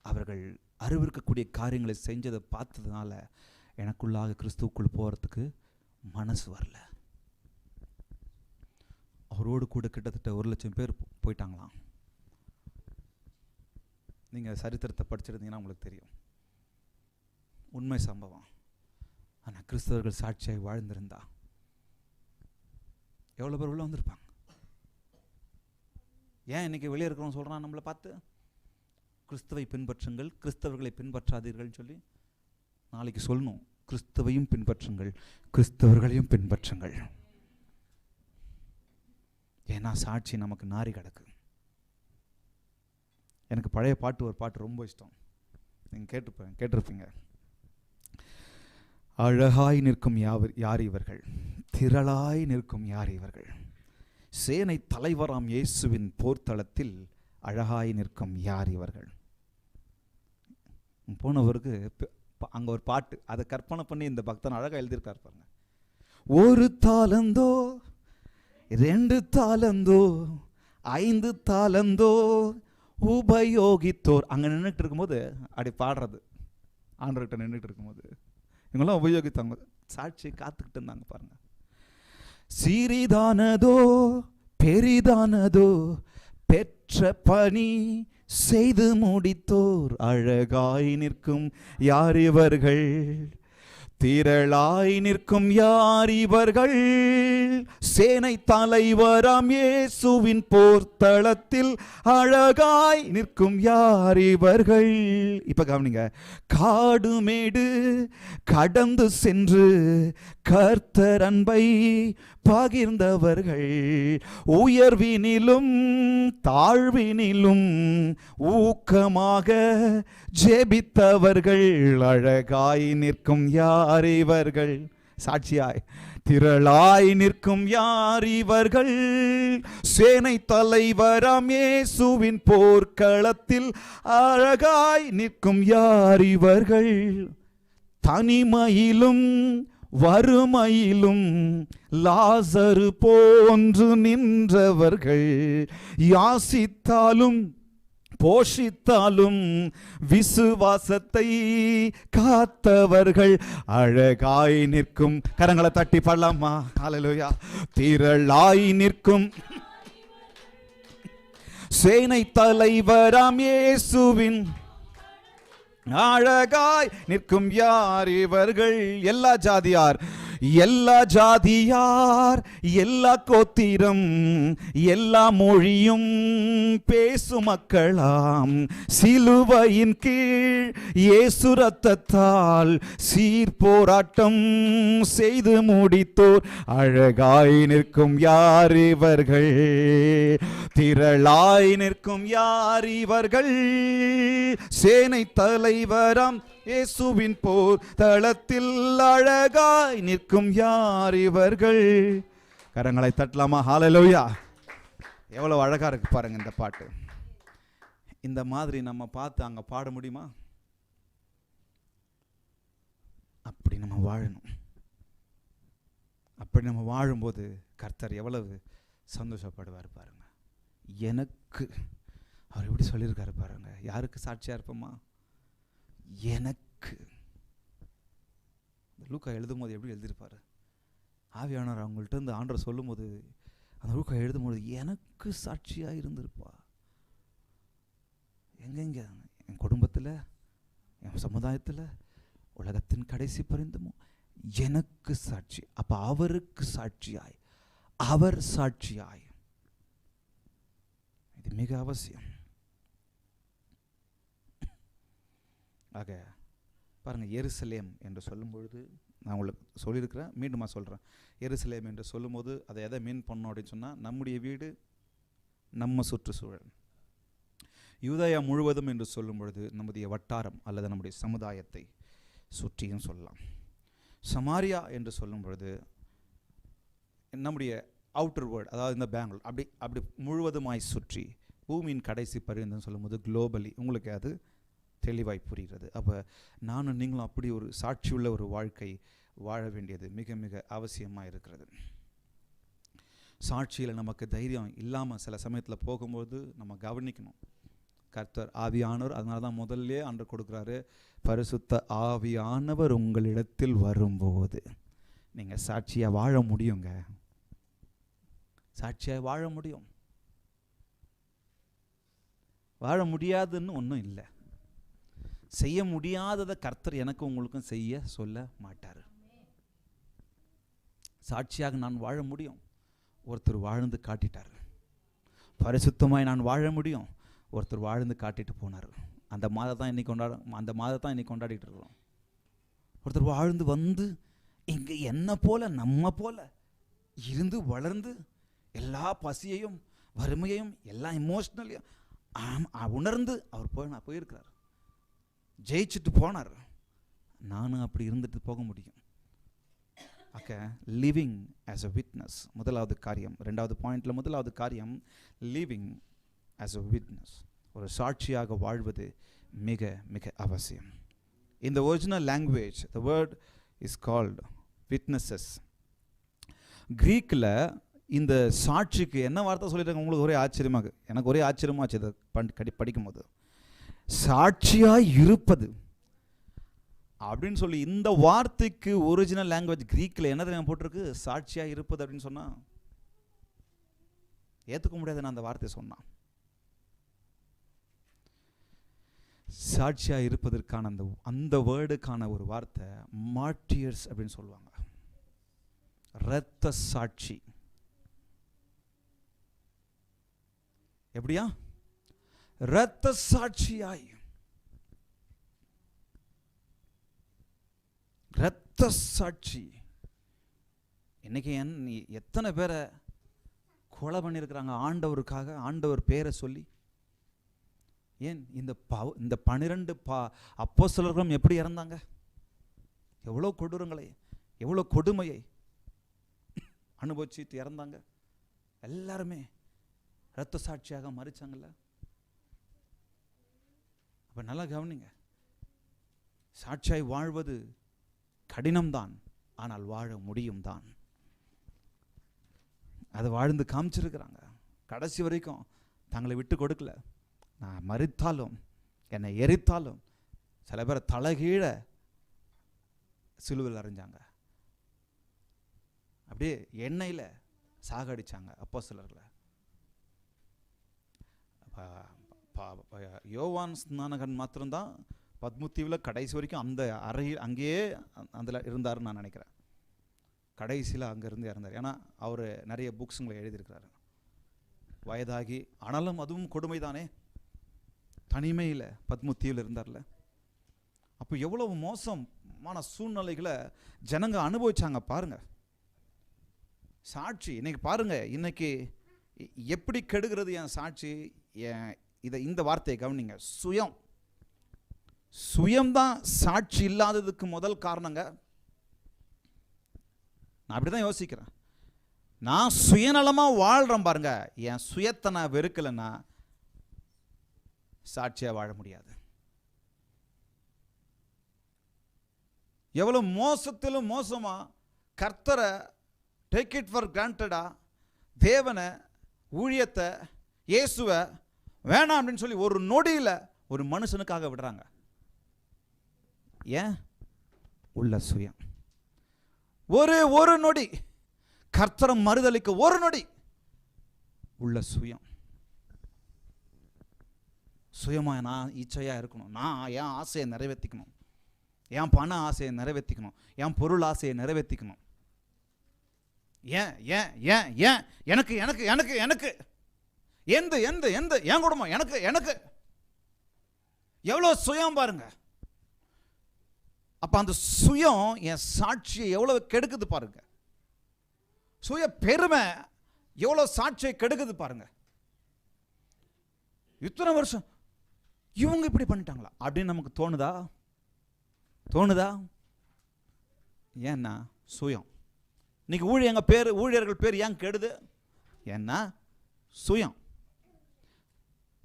அவர்கள் அறிவிக்கக்கூடிய காரியங்களை செஞ்சதை பார்த்ததுனால எனக்குள்ளாக கிறிஸ்துவுக்குள் போகிறதுக்கு மனசு வரல. அவரோடு கூட கிட்டத்தட்ட 1,00,000 பேர் போயிட்டாங்களாம். நீங்கள் சரித்திரத்தை படிச்சிருந்தீங்கன்னா உங்களுக்கு தெரியும். உண்மை சம்பவம். ஆனால் கிறிஸ்தவர்கள் சாட்சியாய் வாழ்ந்திருந்தா எவ்வளோ பேர் உள்ள வந்திருப்பாங்க. ஏன் இன்னைக்கு வெளியே இருக்கிறோம் சொல்கிறான் நம்மளை பார்த்து, கிறிஸ்துவை பின்பற்றுங்கள், கிறிஸ்தவர்களை பின்பற்றாதீர்கள் சொல்லி நாளைக்கு சொல்லணும். கிறிஸ்துவையும் பின்பற்றுங்கள், கிறிஸ்தவர்களையும் பின்பற்றுங்கள். ஏன்னா சாட்சி நமக்கு நாரி கிடக்கு. எனக்கு பழைய ஒரு பாட்டு ரொம்ப இஷ்டம். நீங்கள் கேட்டிருப்பீங்க. அழகாய் நிற்கும் யார் இவர்கள், திரளாய் நிற்கும் யார் இவர்கள், சேனை தலைவராம் இயேசுவின் போர்த்தளத்தில் அழகாய் நிற்கும் யார் இவர்கள். போனவருக்கு அங்கே ஒரு பாட்டு, அதை கற்பனை பண்ணி இந்த பக்தன் அழகாக எழுதியிருக்கார் பாருங்க. 1 தாலந்தோ 2 தாலந்தோ 5 தாலந்தோ உபயோகித்தோர். அங்கே நின்றுட்டு இருக்கும்போது அப்படி பாடுறது, ஆண்டவர்கிட்ட நின்றுட்டு இருக்கும்போது இவங்களாம் உபயோகித்தாங்க. சாட்சி காத்துக்கிட்டு இருந்தாங்க பாருங்க. சிறிதானதோ பெரிதானதோ பெற்ற பணி செய்து முடித்தோர் அழகாய் நிற்கும் யார் இவர்கள், திரளாய் நிற்கும் யார் இவர்கள், சேனை தலைவராம் இயேசுவின் போர்த்தளத்தில் அழகாய் நிற்கும் யார் இவர்கள். இப்ப கவனிங்க. காடு மேடு கடந்து சென்று கர்த்தர் அன்பை பகிர்ந்தவர்கள், உயர்வினிலும் தாழ்வினிலும் ஊக்கமாக ஜெபித்தவர்கள், அழகாய் நிற்கும் யார் இவர்கள். சாட்சியாய் திரளாய் நிற்கும் யார் இவர்கள், சேனை தலைவராம் இயேசுவின் போர்க்களத்தில் அழகாய் நிற்கும் யார் இவர்கள், தனிமையிலும் வறுமையிலும் லாசரு போன்று நின்றவர்கள், யாசித்தாலும் போஷித்தாலும் விசுவாசத்தை காத்தவர்கள், அழகாய் நிற்கும். கரங்களை தட்டி பாடலாமா? ஹல்லேலூயா. திரளாய் நிற்கும் சேனை தலைவராம் இயேசுவின் அழகாய் நிற்கும் யார் இவர்கள். எல்லா ஜாதியார் எல்லா ஜாதியார், எல்லா கோத்திரம், எல்லா மொழியும் பேசும் மக்களாம், சிலுவையின் கீழ் இயேசு ரத்தத்தால் சீர் போராட்டம் செய்து முடித்தோர் அழகாய் நிற்கும் யார் இவர்கள், திரளாய் நிற்கும் யார் இவர்கள், சேனை தலைவராம் இயேசுவின் போர் தளத்தில் அழகாய் நிற்கும் யார் இவர்கள். கரங்களை தட்டலாமா? ஹல்லேலூயா. எவ்வளவு அழகா இருக்கு பாருங்க இந்த பாட்டு. இந்த மாதிரி நம்ம பார்த்து அங்க பாட முடியுமா? அப்படி நம்ம வாழணும். அப்படி நம்ம வாழும்போது கர்த்தர் எவ்வளவு சந்தோஷப்படுவார் பாருங்க. எனக்கு அவர் எப்படி சொல்லியிருக்காரு பாருங்க. யாருக்கு சாட்சியா இருப்போமா? எனக்கு. லூக்கா எழுதும் போது எப்படி எழுதியிருப்பாரு? ஆவியானவர் அவங்கள்ட்ட இருந்து ஆண்டவர் சொல்லும் போது அந்த லூக்கா எழுதும் போது எனக்கு சாட்சியா இருந்திருப்பா. எங்கெங்க? என் குடும்பத்தில், என் சமுதாயத்தில், உலகத்தின் கடைசி பரிந்தமும் எனக்கு சாட்சி. அப்ப அவருக்கு சாட்சியாய், அவர் சாட்சியாய், இது மிக அவசியம். ஆக பாருங்க, எருசலேம் என்று சொல்லும் பொழுது நான் உங்களுக்கு சொல்லியிருக்கிறேன், மீண்டுமா சொல்கிறேன். எருசலேம் என்று சொல்லும்போது அதை எதை மீன் பண்ணோம் அப்படின்னு சொன்னால், நம்முடைய வீடு, நம்ம சுற்றுச்சூழல். யூதேயா முழுவதும் என்று சொல்லும் பொழுது நம்முடைய வட்டாரம் அல்லது நம்முடைய சமுதாயத்தை சுற்றியும் சொல்லலாம். சமாரியா என்று சொல்லும் பொழுது நம்முடைய அவுட்டர் வேர்ல்டு, அதாவது இந்த பெங்களூர், அப்படி முழுவதுமாய் சுற்றி பூமியின் கடைசி பரிந்துன்னு சொல்லும்போது குளோபலி உங்களுக்கு அது தெளிவாய் புரிகிறது. அப்போ நானும் நீங்களும் அப்படி ஒரு சாட்சியுள்ள ஒரு வாழ்க்கை வாழ வேண்டியது மிக மிக அவசியமாக இருக்கிறது. சாட்சியில் நமக்கு தைரியம் இல்லாமல் சில சமயத்தில் போகும்போது நம்ம கவனிக்கணும். கர்த்தர் ஆவியானவர், அதனால தான் முதல்ல ஆண்டவர் கொடுக்குறாரு, பரிசுத்த ஆவியானவர் உங்களிடத்தில் வரும்போது நீங்கள் சாட்சியாக வாழ முடியுங்க. சாட்சியாக வாழ முடியும். வாழ முடியாதுன்னு ஒன்றும் இல்லை. செய்ய முடியாததை கர்த்தர் எனக்கு உங்களுக்கும் செய்ய சொல்ல மாட்டார். சாட்சியாக நான் வாழ முடியும். ஒருத்தர் வாழ்ந்து காட்டிட்டார். பரிசுத்தமாய் நான் வாழ முடியும். ஒருத்தர் வாழ்ந்து காட்டிட்டு போனார். அந்த மாதம் தான் இன்னைக்கு கொண்டாடிட்டு இருக்கிறோம். ஒருத்தர் வாழ்ந்து வந்து இங்கே என்ன போல நம்ம போல இருந்து வளர்ந்து எல்லா பசியையும் வறுமையையும் எல்லா இமோஷனலையும் உணர்ந்து அவர் போயிருக்கிறார். ஜெயிச்சுட்டு போனார். நானும் அப்படி இருந்துட்டு போக முடியும். Okay, living as a witness முதலாவது காரியம். ரெண்டாவது பாயிண்ட்ல முதலாவது காரியம் லிவிங் ஆஸ் அ விட்னஸ். ஒரு சாட்சியாக வாழ்வது மிக மிக அவசியம். In the original language, the word is called witnesses. கிரீக்கில் இந்த சாட்சிக்கு என்ன வார்த்தை சொல்லிட்டாங்க? உங்களுக்கு ஒரே ஆச்சரியமாக, எனக்கு ஒரே ஆச்சரியமாச்சு இதை படிக்கும்போது. சாட்சியாய் இருப்பது அப்படின்னு சொல்லி இந்த வார்த்தைக்கு ஒரிஜினல் லாங்குவேஜ் கிரீக்கில் என்ன தெரியாம போட்டிருக்கு? சாட்சியாய் இருப்பது அப்படின்னு சொன்னா ஏற்றுக்க முடியாது. நான் அந்த வார்த்தையை சொன்னான். சாட்சியாக இருப்பதற்கான அந்த வேர்டுக்கான ஒரு வார்த்தை மார்ட்டியர்ஸ் அப்படின்னு சொல்லுவாங்க. இரத்த சாட்சி. எப்படியா? இரத்த சாட்சியாய். இரத்த சாட்சி. இன்னைக்கு எத்தனை பேரை கொலை பண்ணியிருக்கிறாங்க ஆண்டவருக்காக, ஆண்டவர் பேரை சொல்லி. ஏன் இந்த 12 அப்போஸ்தலர்களும் எப்படி இறந்தாங்க? எவ்வளோ கொடூரங்களை, எவ்வளோ கொடுமையை அனுபவிச்சுட்டு இறந்தாங்க. எல்லாருமே இரத்த சாட்சியாக மறிச்சாங்கல்ல. அப்ப நல்லா கவனிங்க. சாட்சியாய் வாழ்வது கடினம்தான், ஆனால் வாழ முடியும் தான். அதை வாழ்ந்து காமிச்சிருக்கிறாங்க. கடைசி வரைக்கும் தங்களை விட்டு கொடுக்கல. நான் மறித்தாலும் என்னை எரித்தாலும், சில பேரை தலைகீழ சிலுவையில் அறைஞ்சாங்க. அப்படியே எண்ணெயில் சாகடிச்சாங்க அப்போஸ்தலர்களை. யோவான் ஸ்நானகன் மாத்திரம்தான் பத்மு தீவில் கடைசி வரைக்கும் அந்த அறையில் அங்கேயே அதில் இருந்தாருன்னு நான் நினைக்கிறேன். கடைசியில் அங்கேருந்து இறந்தார். ஏன்னா அவர் நிறைய புக்ஸுங்களை எழுதியிருக்கிறாரு. வயதாகி, ஆனாலும் அதுவும் கொடுமை தானே, தனிமையில் பத்மத்தீவில் இருந்தார்ல. அப்போ எவ்வளவு மோசமான சூழ்நிலைகளை ஜனங்க அனுபவிச்சாங்க பாருங்க. சாட்சி இன்னைக்கு பாருங்க, இன்னைக்கு எப்படி கெடுகிறது என் சாட்சி. இந்த வார்த்தையை கவனிங்க, சுயம். சுயம்தான் சாட்சி இல்லாததுக்கு முதல் காரணங்க. நான் அப்படிதான் யோசிக்கிறேன். நான் சுயநலமாக வாழ்கிறேன் பாருங்க, என் சுயத்தை நான் வெறுக்கலைன்னா சாட்சியாக வாழ முடியாது. எவ்வளோ மோசத்திலும் மோசமா கர்த்தரை டேக் இட் ஃபார் கிராண்டடா, தேவனை, ஊழியத்தை, இயேசுவை வேணாம் அப்படின்னு சொல்லி ஒரு நொடியில் ஒரு மனுஷனுக்காக விடுறாங்க. ஏன்? உள்ள சுயம். ஒரு நொடி கர்த்தரை மறுதலிக்க, ஒரு நொடி உள்ள சுயம். சுயமா நான் இச்சையா இருக்கணும், நான் என் ஆசையை நிறைவேற்றிக்கணும், என் பண ஆசையை நிறைவேற்றிக்கணும், என் பொருள் ஆசையை நிறைவேற்றிக்கணும். ஏன் ஏன் ஏன் ஏன் எனக்கு எனக்கு எனக்கு எனக்கு எந்த எந்த எந்த என் குடும்பம் எனக்கு எனக்கு எவ்வளோ சுயம் பாருங்க. அப்ப அந்த சுயம் என் சாட்சியை எவ்வளவு கெடுக்குது பாருங்க. சுய பெருமை எவ்வளவு சாட்சியை கெடுக்குது பாருங்க. இத்தனை வருஷம் இவங்க இப்படி பண்ணிட்டாங்களா அப்படின்னு நமக்கு தோணுதா? தோணுதா? ஏன்னா சுயம். இன்னைக்கு ஊழியர்கள் பேர் ஏன் கெடுது? ஏன்னா சுயம்.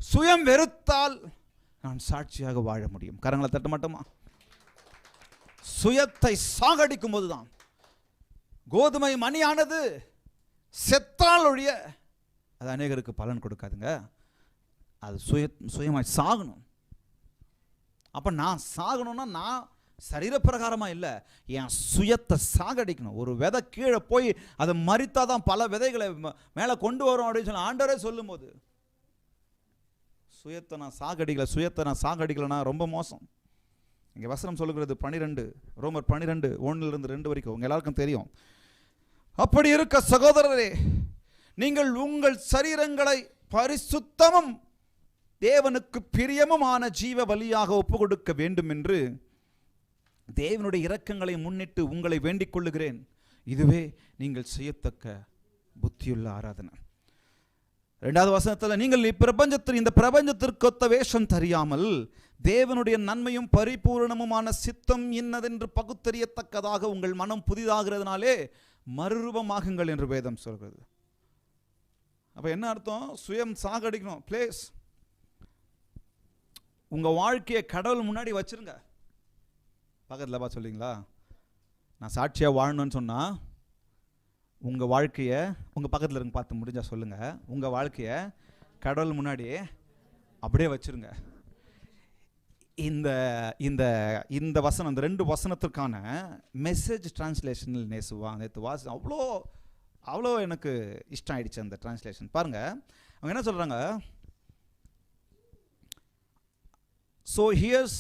சுயம் வெறுத்தால் நான் சாட்சியாக வாழ முடியும். கரங்களை தட்ட மாட்டோமா? சுயத்தை சாகடிக்கும் போதுதான் கோதுமை மணியானது செத்தால் ஒழிய அது அநேகருக்கு பலன் கொடுக்காதுங்க. அது சுயமாய் சாகணும். அப்ப நான் சாகணும்னா நான் சரீரப்பிரகாரமா இல்லை, என் சுயத்தை சாகடிக்கணும். ஒரு விதை கீழே போய் அதை மறித்தாதான் பல விதைகளை மேலே கொண்டு வரும் அப்படின்னு சொல்லி ஆண்டவரே சொல்லும் போது, சுயத்தை நான் சாகடிக்கலைன்னா ரொம்ப மோசம். இங்கே வசனம் சொல்லுகிறது 12 ரோமர் 12 1-2 வரைக்கும் உங்க எல்லாருக்கும் தெரியும். அப்படி இருக்க சகோதரரே, நீங்கள் உங்கள் சரீரங்களை பரிசுத்தமும் தேவனுக்கு பிரியமுமான ஜீவ பலியாக ஒப்பு கொடுக்க வேண்டும் என்று தேவனுடைய இரக்கங்களை முன்னிட்டு உங்களை வேண்டிக் கொள்ளுகிறேன். இதுவே நீங்கள் செய்யத்தக்க புத்தியுள்ள ஆராதனை. 2வது வசனத்தில், நீங்கள் இந்த பிரபஞ்சத்திற்கு ஒத்த வேஷம் தெரியாமல் தேவனுடைய நன்மையும் பரிபூரணமுமான சித்தம் இன்னதென்று பகுத்தறியத்தக்கதாக உங்கள் மனம் புதிதாகிறதுனாலே மறுரூபமாகுங்கள் என்று வேதம் சொல்கிறது. அப்ப என்ன அர்த்தம்? சுயம் சாகடிக்கணும். பிளேஸ் உங்க வாழ்க்கையை கடவுள் முன்னாடி வச்சிருங்க. பக்கத்தில் பார்த்து சொல்லிங்களா, நான் சாட்சியா வாழணும்னு சொன்னா உங்க வாழ்க்கையை உங்க பக்கத்தில் இருங்க, பார்த்து முடிஞ்சா சொல்லுங்க, உங்க வாழ்க்கையை கடவுள் முன்னாடி அப்படியே வச்சிருங்க. இந்த இந்த இந்த வசனம், இந்த 2 வசனத்திற்கான மெசேஜ் டிரான்ஸ்லேஷனில் நேற்று வாசி அவ்வளோ எனக்கு இஷ்டம் ஆயிடுச்சு அந்த டிரான்ஸ்லேஷன். பாருங்க, அவங்க என்ன சொல்றாங்க? So here's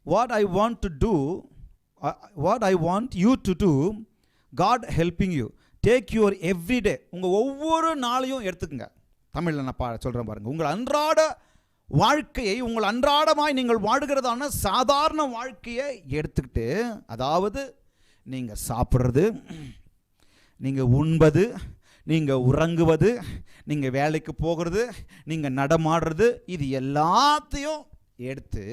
what I want you to do, God helping you. Take your everyday, உங்க ஒவ்வொரு நாளையும் எடுத்துக்கங்க. தமிழில் நான் சொல்றேன் பாருங்க. உங்கள் அன்றாட வாழ்க்கையை, உங்கள் அன்றாடமாய் நீங்கள் வாழுகிறதான சாதாரண வாழ்க்கையை எடுத்துக்கிட்டு, அதாவது நீங்க சாப்பிட்றது, நீங்க உண்பது, நீங்க உறங்குவது, நீங்க வேலைக்கு போகிறது, நீங்க நடமாடுறது, இது எல்லாத்தையும் எடுத்து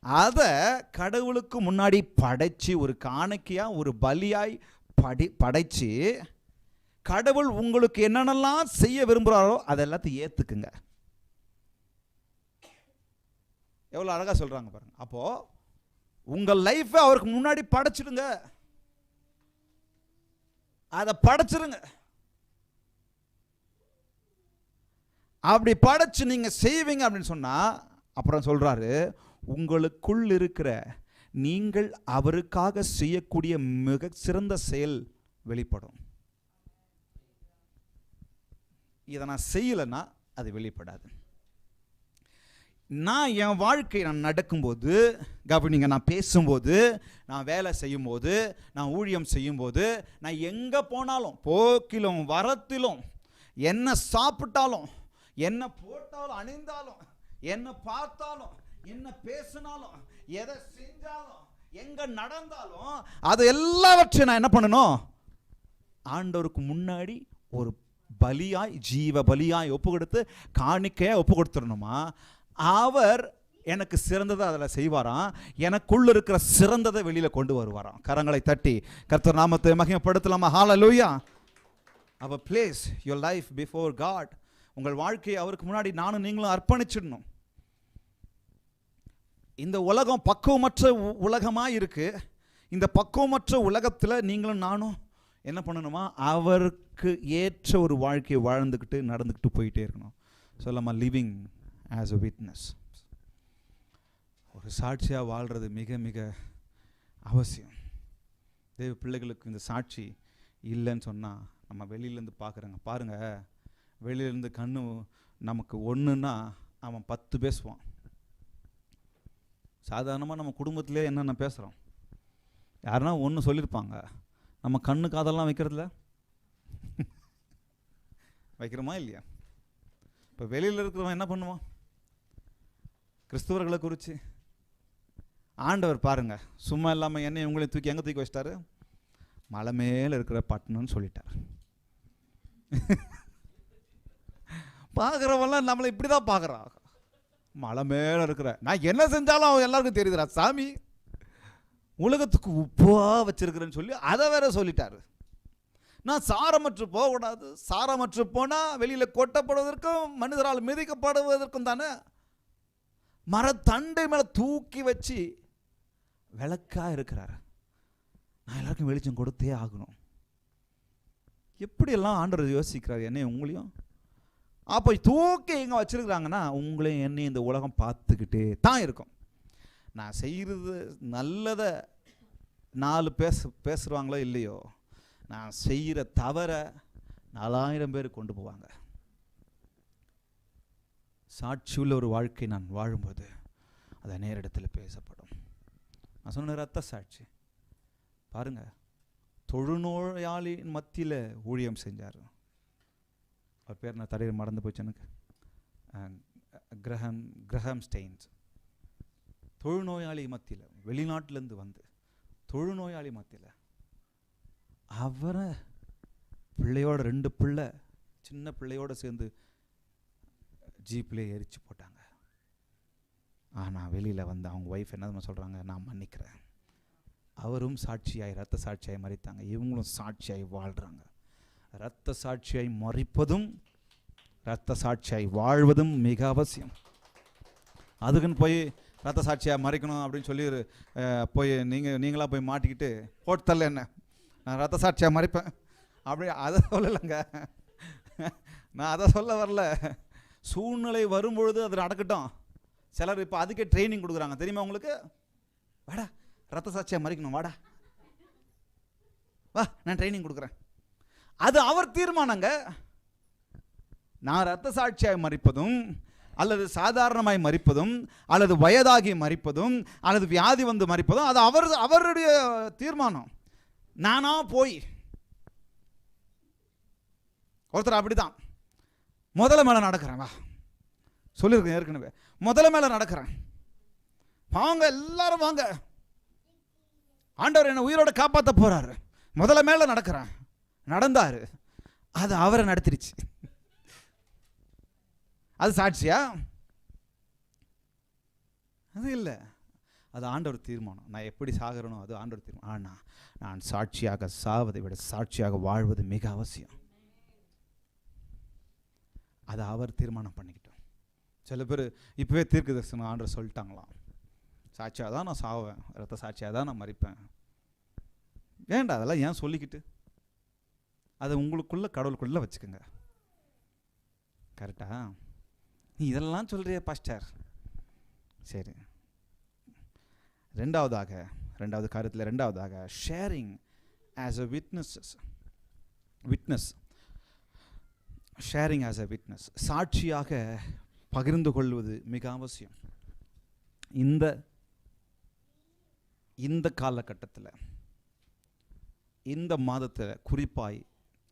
அதை கடவுளுக்கு முன்னாடி படைச்சு, ஒரு காணிக்கையா, ஒரு பலியாய் படைச்சு, கடவுள் உங்களுக்கு என்னென்னலாம் செய்ய விரும்புகிறாரோ அதெல்லாத்தையும் ஏத்துக்குங்க. எவ்வளவு அழகா சொல்றாங்க பாருங்க. அப்போ உங்க லைஃபை அவருக்கு முன்னாடி படைச்சிடுங்க, அதை படைச்சிருங்க. அப்படி படைச்சு நீங்க செய்வீங்க அப்படின்னு சொன்னா, அப்புறம் சொல்றாரு, உங்களுக்குள் இருக்கிற நீங்கள் அவருக்காக செய்யக்கூடிய மிக சிறந்த செயல் வெளிப்படும். இதை நான் செய்யலைன்னா அது வெளிப்படாது. நான் என் வாழ்க்கை நான் நடக்கும்போது, கவனிங்க, நான் பேசும்போது, நான் வேலை செய்யும்போது, நான் ஊழியம் செய்யும்போது, நான் எங்கே போனாலும், போக்கிலும் வரத்திலும், என்ன சாப்பிட்டாலும், என்ன போட்டாலும் அணிந்தாலும், என்ன பார்த்தாலும், என்ன பேசினாலும், எதை செஞ்சாலும், எங்க நடந்தாலும், அது எல்லாவற்றையும் நான் என்ன பண்ணணும்? ஆண்டவருக்கு முன்னாடி ஒரு பலியாய், ஜீவ பலியாய் ஒப்பு கொடுத்து, காணிக்கையாக ஒப்பு கொடுத்துடணுமா? அவர் எனக்கு சிறந்ததை அதில் செய்வாராம். எனக்குள்ள இருக்கிற சிறந்ததை வெளியில் கொண்டு வருவாராம். கரங்களை தட்டி கர்த்தர் நாமத்தை மகிமைப்படுத்தலாமா? ஹல்லேலூயா. அவர் place your life before God. உங்கள் வாழ்க்கையை அவருக்கு முன்னாடி நானும் நீங்களும் அர்ப்பணிச்சிடணும். இந்த உலகம் பக்குவமற்ற உலகமாக இருக்கு. இந்த பக்குவமற்ற உலகத்தில் நீங்களும் நானும் என்ன பண்ணணுமா? அவருக்கு ஏற்ற ஒரு வாழ்க்கையை வாழ்ந்துக்கிட்டு நடந்துக்கிட்டு போயிட்டே இருக்கணும். சொல்லாமா, லிவிங் ஆஸ் அ விட்னஸ். ஒரு சாட்சியாக வாழ்கிறது மிக மிக அவசியம். தேவ பிள்ளைகளுக்கு இந்த சாட்சி இல்லைன்னு சொன்னால் நம்ம வெளியிலேருந்து பார்க்குறோங்க. பாருங்கள், வெளியிலேருந்து கண்ணு நமக்கு ஒன்றுன்னா அவன் 10 பேசுவான். சாதாரணமாக நம்ம குடும்பத்திலே என்னென்ன பேசுகிறோம், யாருன்னா ஒன்று சொல்லியிருப்பாங்க. நம்ம கண்ணு காதெல்லாம் வைக்கிறதில்ல, வைக்கிறோமா இல்லையா? இப்போ வெளியில் இருக்கிறவன் என்ன பண்ணுவான்? கிறிஸ்துவர்களை குறித்து ஆண்டவர் பாருங்க, சும்மா இல்லாமல் என்னை உங்களையும் தூக்கி எங்கே தூக்கி வச்சிட்டாரு? மலை மேலே இருக்கிற பட்டணம்னு சொல்லிட்டார். பார்க்குறவெல்லாம் நம்மளை இப்படி தான் பார்க்குறான். மலை மேலே இருக்கிற நான் என்ன செஞ்சாலும் அவன் எல்லாருக்கும் தெரியுதுடா சாமி, உலகத்துக்கு உப்பாக வச்சிருக்கிறேன்னு சொல்லி அதை வேற சொல்லிட்டாரு. நான் சாரமற்று போகக்கூடாது, சாரமற்று போனால் வெளியில் கொட்டப்படுவதற்கும் மனிதரால் மிதிக்கப்படுவதற்கும் தானே மரத்தண்டை மேலே தூக்கி வச்சு விளக்காக இருக்கிறார். நான் எல்லாருக்கும் வெளிச்சம் கொடுத்தே ஆகணும். எப்படியெல்லாம் ஆண்டவர் யோசிக்கிறார் என்னையும் உங்களையும். அப்போ தூக்கி எங்கே வச்சிருக்கிறாங்கன்னா உங்களையும் என்னையும் இந்த உலகம் பார்த்துக்கிட்டே தான் இருக்கும். நான் செய்கிறது நல்லதை 4 பேசுகிறாங்களோ இல்லையோ, நான் செய்கிற தவற 4000 பேர் கொண்டு போவாங்க. சாட்சியுள்ள ஒரு வாழ்க்கை நான் வாழும்போது அதை நேரிடத்தில் பேசப்படும். நான் சொன்ன இரத்த சாட்சி பாருங்க, தொழுநோயாளியின் மத்தியில் ஊழியம் செஞ்சார். அவர் பேர் நான் தடையில் மறந்து போச்சு எனக்கு. Graham stains. தொழுநோயாளி மத்தியில், வெளிநாட்டிலேருந்து வந்து தொழுநோயாளி மத்தியில் அவரை பிள்ளையோட 2 பிள்ளை சின்ன பிள்ளையோடு சேர்ந்து ஜீப்லேயே எரிச்சு போட்டாங்க. ஆனால் வெளியில் வந்து அவங்க ஒய்ஃப் என்ன சொல்கிறாங்க? நான் மன்னிக்கிறேன். அவரும் சாட்சியாய், ரத்த சாட்சியாய் மறித்தாங்க. இவங்களும் சாட்சியாய் வாழ்கிறாங்க. ரத்த சாட்சியாய் மறிப்பதும் ரத்த சாட்சியாய் வாழ்வதும் மிக அவசியம். அதுக்குன்னு போய் ரத்த சாட்சியாக மறிக்கணும் அப்படின்னு சொல்லி போய் நீங்களாக போய் மாட்டிக்கிட்டு போட்டு தரல என்ன நான் ரத்த சாட்சியாக மறிப்பேன் அப்படி அதை சொல்லலைங்க. நான் அதை சொல்ல வரல. சூழ்நிலை வரும்பொழுது அது நடக்கட்டும். சிலர் இப்போ அதுக்கே ட்ரைனிங் கொடுக்குறாங்க தெரியுமா உங்களுக்கு? வாடா ரத்த சாட்சியாக மறிக்கணும், வாடா வா நான் ட்ரைனிங் கொடுக்குறேன். அது அவர் தீர்மானங்க. நான் ரத்த சாட்சியாக மறிப்பதும் அல்லது சாதாரணமாய் மறிப்பதும் அல்லது வயதாகி மறிப்பதும் அல்லது வியாதி வந்து மறிப்பதும் அது அவருடைய தீர்மானம். நானா போய் ஒருத்தர் அப்படிதான் முதல்ல மேலே நடக்கிறேன், வா சொல்லியிருக்கேன் ஏற்கனவே, முதல்ல மேலே நடக்கிறேன், வாங்க எல்லாரும் வாங்க, ஆண்டவர் என்னை உயிரோட காப்பாற்ற போறாரு, முதல்ல மேலே நடக்கிறேன். நடந்தாரு, அது அவரை நடத்திருச்சு. அது சாட்சியா? அது இல்லை, அது ஆண்டவர் தீர்மானம். நான் எப்படி சாகிறனோ அது ஆண்டவர் தீர்மானம். ஆனால் நான் சாட்சியாக சாவதை விட சாட்சியாக வாழ்வது மிக அவசியம். அதை அவர் தீர்மானம் பண்ணிக்கிட்டோம். சில பேர் இப்போவே தீர்க்க தரிசனம் ஆண்டவர் சொல்லிட்டாங்களாம், சாட்சியாக தான் நான் சாவேன், ரத்த சாட்சியாக தான் நான் மறிப்பேன். ஏன்டா அதெல்லாம் ஏன் சொல்லிக்கிட்டு? அதை உங்களுக்குள்ள கடவுளுக்குள்ளே வச்சுக்கோங்க. கரெக்டா? நீ இதெல்லாம் சொல்கிறிய பாஸ்டர். சரி, ரெண்டாவது காரியத்தில் ரெண்டாவதாக sharing as a witness. Sharing as a witness, சாட்சியாக பகிர்ந்து கொள்வது மிக அவசியம். இந்த காலகட்டத்தில், இந்த மாதத்தில் குறிப்பாய்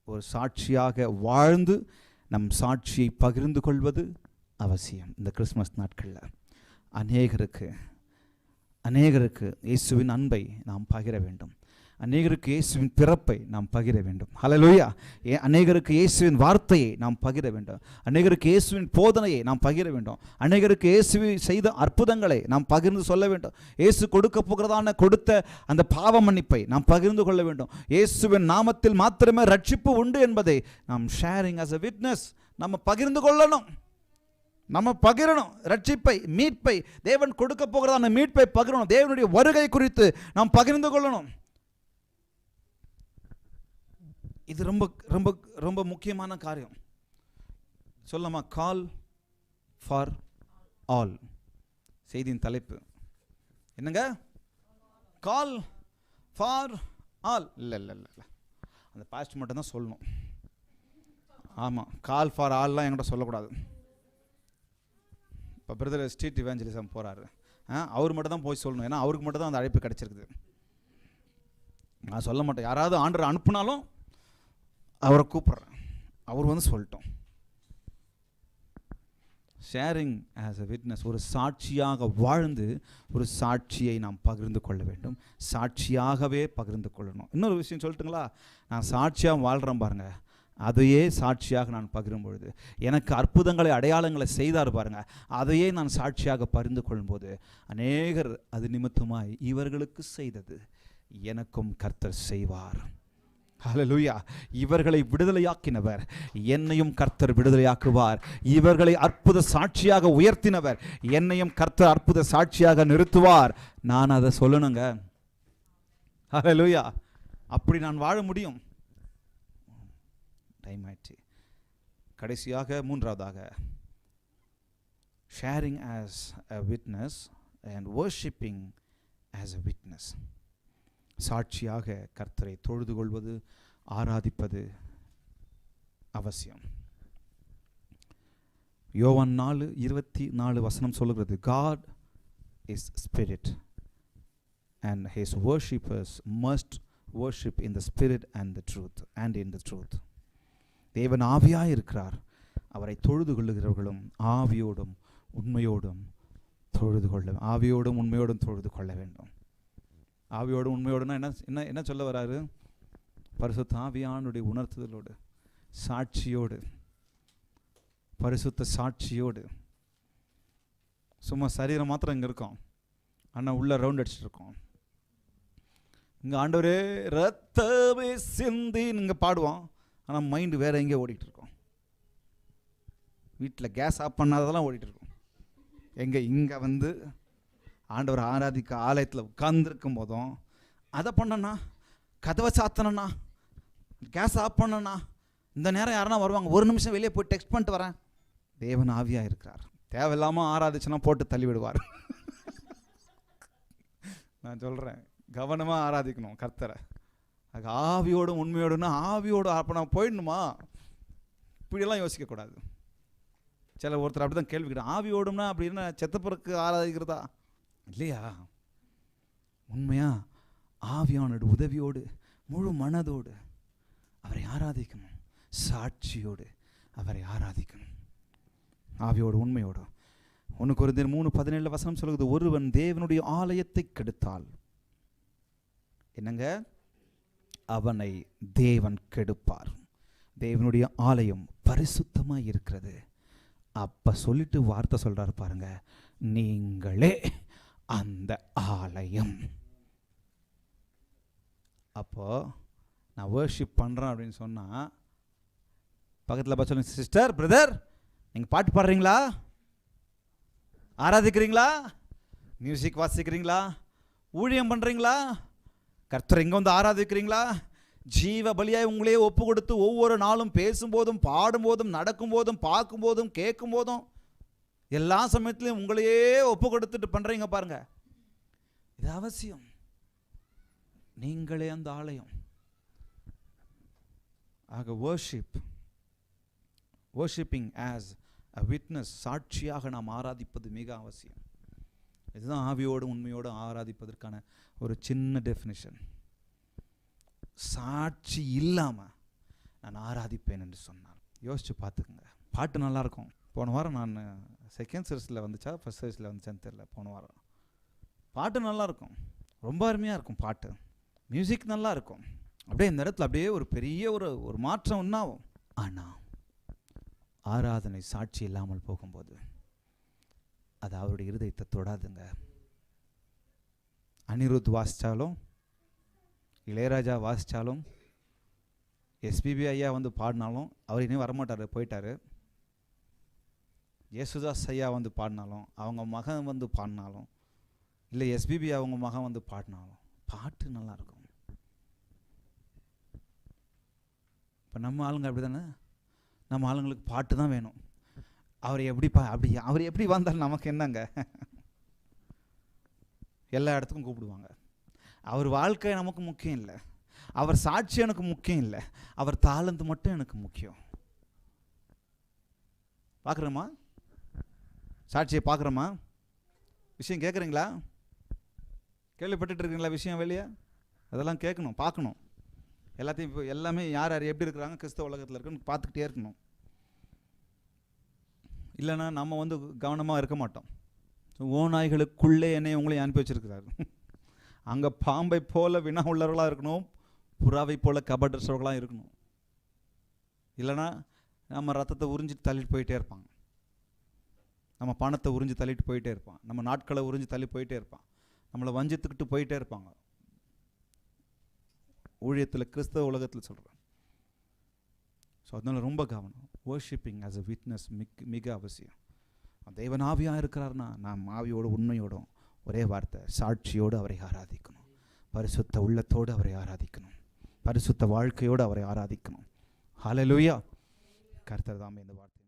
ஒரு சாட்சியாக வாழ்ந்து நம் சாட்சியை பகிர்ந்து கொள்வது அவசியம். இந்த கிறிஸ்மஸ் நாட்களில் அநேகருக்கு இயேசுவின் அன்பை நாம் பகிர வேண்டும். அநேகருக்கு இயேசுவின் பிறப்பை நாம் பகிர வேண்டும். ஹல்லேலூயா. அநேகருக்கு இயேசுவின் வார்த்தையை நாம் பகிர வேண்டும். அநேகருக்கு இயேசுவின் போதனையை நாம் பகிர வேண்டும். அநேகருக்கு இயேசுவை செய்த அற்புதங்களை நாம் பகிர்ந்து சொல்ல வேண்டும். இயேசு கொடுத்த அந்த பாவ மன்னிப்பை நாம் பகிர்ந்து கொள்ள வேண்டும். இயேசுவின் நாமத்தில் மாத்திரமே ரட்சிப்பு உண்டு என்பதை நாம் ஷேரிங் as a witness நம்ம பகிர்ந்து கொள்ளணும். நம்ம பகிரணும். ரட்சிப்பை, மீட்பை, தேவன் கொடுக்க போகிறதான மீட்பை பகிரணும். தேவனுடைய வருகை குறித்து நாம் பகிர்ந்து கொள்ளணும். இது ரொம்ப ரொம்ப ரொம்ப முக்கியமான காரியம். சொல்லமா, கால் ஃபார் ஆல். செய்தியின் தலைப்பு என்னங்க? Call for all. இல்லை, அந்த பாஸ்ட் மட்டும் தான் சொல்லணும். ஆமாம், கால் ஃபார் ஆல்லாம் என்கிட்ட சொல்லக்கூடாது. இப்போ பிரதர் ஸ்ட்ரீட் இவாஞ்சலிசம் போகிறாரு, அவர் மட்டும் தான் போய் சொல்லணும். ஏன்னா அவருக்கு மட்டும் தான் அந்த அழைப்பு கிடச்சிருக்குது. நான் சொல்ல மாட்டேன். யாராவது ஆண்டரை அனுப்புனாலும் அவரை கூப்பிட்றேன், அவர் வந்து சொல்லட்டும். ஷேரிங் ஆஸ் அ விட்னஸ், ஒரு சாட்சியாக வாழ்ந்து ஒரு சாட்சியை நாம் பகிர்ந்து கொள்ள வேண்டும். சாட்சியாகவே பகிர்ந்து கொள்ளணும். இன்னொரு விஷயம் சொல்லட்டுங்களா? நான் சாட்சியாக வாழ்கிறேன் பாருங்க, அதையே சாட்சியாக நான் பகிரும் பொழுது, எனக்கு அற்புதங்களை அடையாளங்களை செய்தார் பாருங்க, அதையே நான் சாட்சியாக பகிர்ந்து கொள்ளும்போது, அநேகர் அது நிமித்தமாய் இவர்களுக்கு செய்தது எனக்கும் கர்த்தர் செய்வார். ஹல்லேலூயா. இவர்களை விடுதலையாக்கினவர் என்னையும் கர்த்தர் விடுதலையாக்குவார். இவர்களை அற்புத சாட்சியாக உயர்த்தினவர் என்னையும் கர்த்தர் அற்புத சாட்சியாக நிறுத்துவார். நான் அதை சொல்லணுங்க. ஹல்லேலூயா. அப்படி நான் வாழ முடியும். டைம் ஆயிடுச்சு. கடைசியாக மூன்றாவதாக, sharing as a witness and worshiping as a witness. சாட்சியாக கர்த்தரை தொழுது கொள்வது, ஆராதிப்பது அவசியம். யோவான் 4:24 சொல்லுகிறது, God is spirit and his worshippers must worship in the spirit and the truth and in the truth. தேவன் ஆவியாய் இருக்கிறார், அவரை தொழுது கொள்ளுகிறவர்களும் ஆவியோடும் உண்மையோடும் தொழுது கொள்ள, ஆவியோடும் உண்மையோடும் தொழுது கொள்ள வேண்டும். ஆவியோடும் உண்மையோடுனா என்ன என்ன சொல்ல வராரு? பரிசுத்த ஆவியானுடைய உணர்த்துதலோடு, சாட்சியோடு, பரிசுத்த சாட்சியோடு. சும்மா சரீரம் மாத்திரம் இங்கே இருக்கோம், ஆனால் உள்ள ரவுண்ட் அடிச்சுட்டு இருக்கோம். இங்கே ஆண்டவரே ரத்தமே சிந்தி இங்கே பாடுவோம், ஆனால் மைண்டு வேறு எங்கேயோ ஓடிட்டு இருக்கோம். வீட்டில் கேஸ் ஆஃப் பண்ணாததெல்லாம் ஓடிட்டு இருக்கோம். இங்கே வந்து ஆண்டவர் ஆராதிக்க ஆலயத்தில் உட்கார்ந்துருக்கும் போதும் அதை பண்ணனா, கதவை சாத்தனா, கேஸ் ஆஃப் பண்ணனா, இந்த நேரம் யாருன்னா வருவாங்க, ஒரு நிமிஷம் வெளியே போய் டெக்ஸ்ட் பண்ணிட்டு வரேன். தேவன் ஆவியாக இருக்கிறார், தேவையில்லாமல் ஆராதிச்சுன்னா போட்டு தள்ளி விடுவார். நான் சொல்கிறேன், கவனமாக ஆராதிக்கணும் கர்த்தரை. அது ஆவியோடும் உண்மையோடுன்னா ஆவியோடு அப்போ நான் போயிடணுமா? இப்படியெல்லாம் யோசிக்கக்கூடாது. சில ஒருத்தர் அப்படி தான் கேள்வி கேட்டேன், ஆவியோடும்னா அப்படின்னா செத்தப்பிறகு ஆராதிக்கிறதா? இல்லையா? உண்மையா ஆவியானோட உதவியோடு முழு மனதோடு அவரை ஆராதிக்கணும், சாட்சியோடு அவரை ஆராதிக்கணும், ஆவியோடு உண்மையோடு. 1 கொரிந்தியர் 3:17 சொல்லுகிறது, ஒருவன் தேவனுடைய ஆலயத்தை கெடுத்தால் என்னங்க, அவனை தேவன் கெடுப்பார். தேவனுடைய ஆலயம் பரிசுத்தமாக இருக்கிறது. அப்போ சொல்லிட்டு வார்த்தை சொல்கிறார் பாருங்க, நீங்களே அந்த ஆலயம். அப்போது நான் வர்ஷிப் பண்ணுறேன் அப்படின்னு சொன்னால் பக்கத்தில் பார்த்து சொல்லுங்க, சிஸ்டர், பிரதர், நீங்கள் பாட்டு பாடுறீங்களா, ஆராதிக்கிறீங்களா, மியூசிக் வாசிக்கிறீங்களா, ஊழியம் பண்ணுறீங்களா, கர்த்தர் இங்கே வந்து ஆராதிக்கிறீங்களா, ஜீவ பலியாய் உங்களையே ஒப்பு கொடுத்து ஒவ்வொரு நாளும் பேசும்போதும் பாடும்போதும் நடக்கும்போதும் பார்க்கும்போதும் கேட்கும்போதும் எல்லா சமயத்திலையும் உங்களையே ஒப்பு கொடுத்துட்டு பண்ணுறீங்க பாருங்க, இது அவசியம். நீங்களே அந்த ஆலயம். ஆக worshiping as விட்னஸ், சாட்சியாக நாம் ஆராதிப்பது மிக அவசியம். இதுதான் ஆவியோடு உண்மையோடு ஆராதிப்பதற்கான ஒரு சின்ன டெஃபினிஷன். சாட்சி இல்லாமல் நான் ஆராதிப்பேன் என்று சொன்னார். யோசிச்சு பார்த்துக்குங்க. பாட்டு நல்லாயிருக்கும். போன வாரம் நான் செகண்ட் சர்வீஸில் வந்துச்சா ஃபர்ஸ்ட் சர்வீஸில் வந்துச்சான்னு தெரியல. போன வாரம் பாட்டு நல்லாயிருக்கும், ரொம்ப அருமையாக இருக்கும். பாட்டு மியூசிக் நல்லா இருக்கும். அப்படியே இந்த இடத்துல அப்படியே ஒரு பெரிய ஒரு மாற்றம் உண்டாகும். ஆனால் ஆராதனை சாட்சி இல்லாமல் போகும்போது அது அவருடைய இருதயத்தை தொடாதுங்க. அனிருத் வாசித்தாலும், இளையராஜா வாசித்தாலும், எஸ்பிபி ஐயா வந்து பாடினாலும், அவர் இனியும் வரமாட்டார், போயிட்டார். யேசுதாஸ் ஐயா வந்து பாடினாலும், அவங்க மகன் வந்து பாடினாலும், இல்லை எஸ்பிபி அவங்க மகன் வந்து பாடினாலும் பாட்டு நல்லாயிருக்கும். இப்போ நம்ம ஆளுங்க அப்படி தானே, நம்ம ஆளுங்களுக்கு பாட்டு தான் வேணும். அவர் எப்படி வந்தாலும் நமக்கு என்னங்க, எல்லா இடத்துக்கும் கூப்பிடுவாங்க. அவர் வாழ்க்கை நமக்கு முக்கியம் இல்லை, அவர் சாட்சி எனக்கு முக்கியம் இல்லை, அவர் தாளந்து மட்டும் எனக்கு முக்கியம். பார்க்குறோமா? சாட்சியை பார்க்குறோமா? விஷயம் கேட்குறீங்களா? கேள்விப்பட்டுட்டு இருக்கீங்களா? விஷயம் வெளியே அதெல்லாம் கேட்கணும், பார்க்கணும். எல்லாத்தையும் இப்போ எல்லாமே யார் யார் எப்படி இருக்கிறாங்க கிறிஸ்தவ உலகத்தில் இருக்குன்னு பார்த்துக்கிட்டே இருக்கணும். இல்லைன்னா நம்ம வந்து கவனமாக இருக்க மாட்டோம். ஓநாய்களுக்குள்ளே என்னை உங்களையும் அனுப்பி வச்சிருக்கிறாரு. அங்கே பாம்பை போல வினா உள்ளவர்களாக இருக்கணும், புறாவை போல கபடற்றவர்களாக இருக்கணும். இல்லைன்னா நம்ம ரத்தத்தை உறிஞ்சிட்டு தள்ளிட்டு போயிட்டே இருப்பாங்க, நம்ம பணத்தை உறிஞ்சி தள்ளிட்டு போயிட்டே இருப்பான், நம்ம நாட்களை உறிஞ்சி தள்ளி போயிட்டே இருப்பான், நம்மளை வஞ்சித்துக்கிட்டு போயிட்டே இருப்பாங்க. ஊழியத்தில் கிறிஸ்தவ உலகத்தில் சொல்கிறேன். ஸோ அதனால் ரொம்ப கவனம். வர்ஷிப்பிங் ஆஸ் அ விட்னஸ் மிக அவசியம். தேவன் ஆவியாக இருக்கிறார்னா நாம் ஆவியோடு உண்மையோடும் ஒரே வார்த்தை சாட்சியோடு அவரை ஆராதிக்கணும். பரிசுத்த உள்ளத்தோடு அவரை ஆராதிக்கணும். பரிசுத்த வாழ்க்கையோடு அவரை ஆராதிக்கணும். ஹல்லேலூயா. கர்த்தர் தாமே இந்த வார்த்தை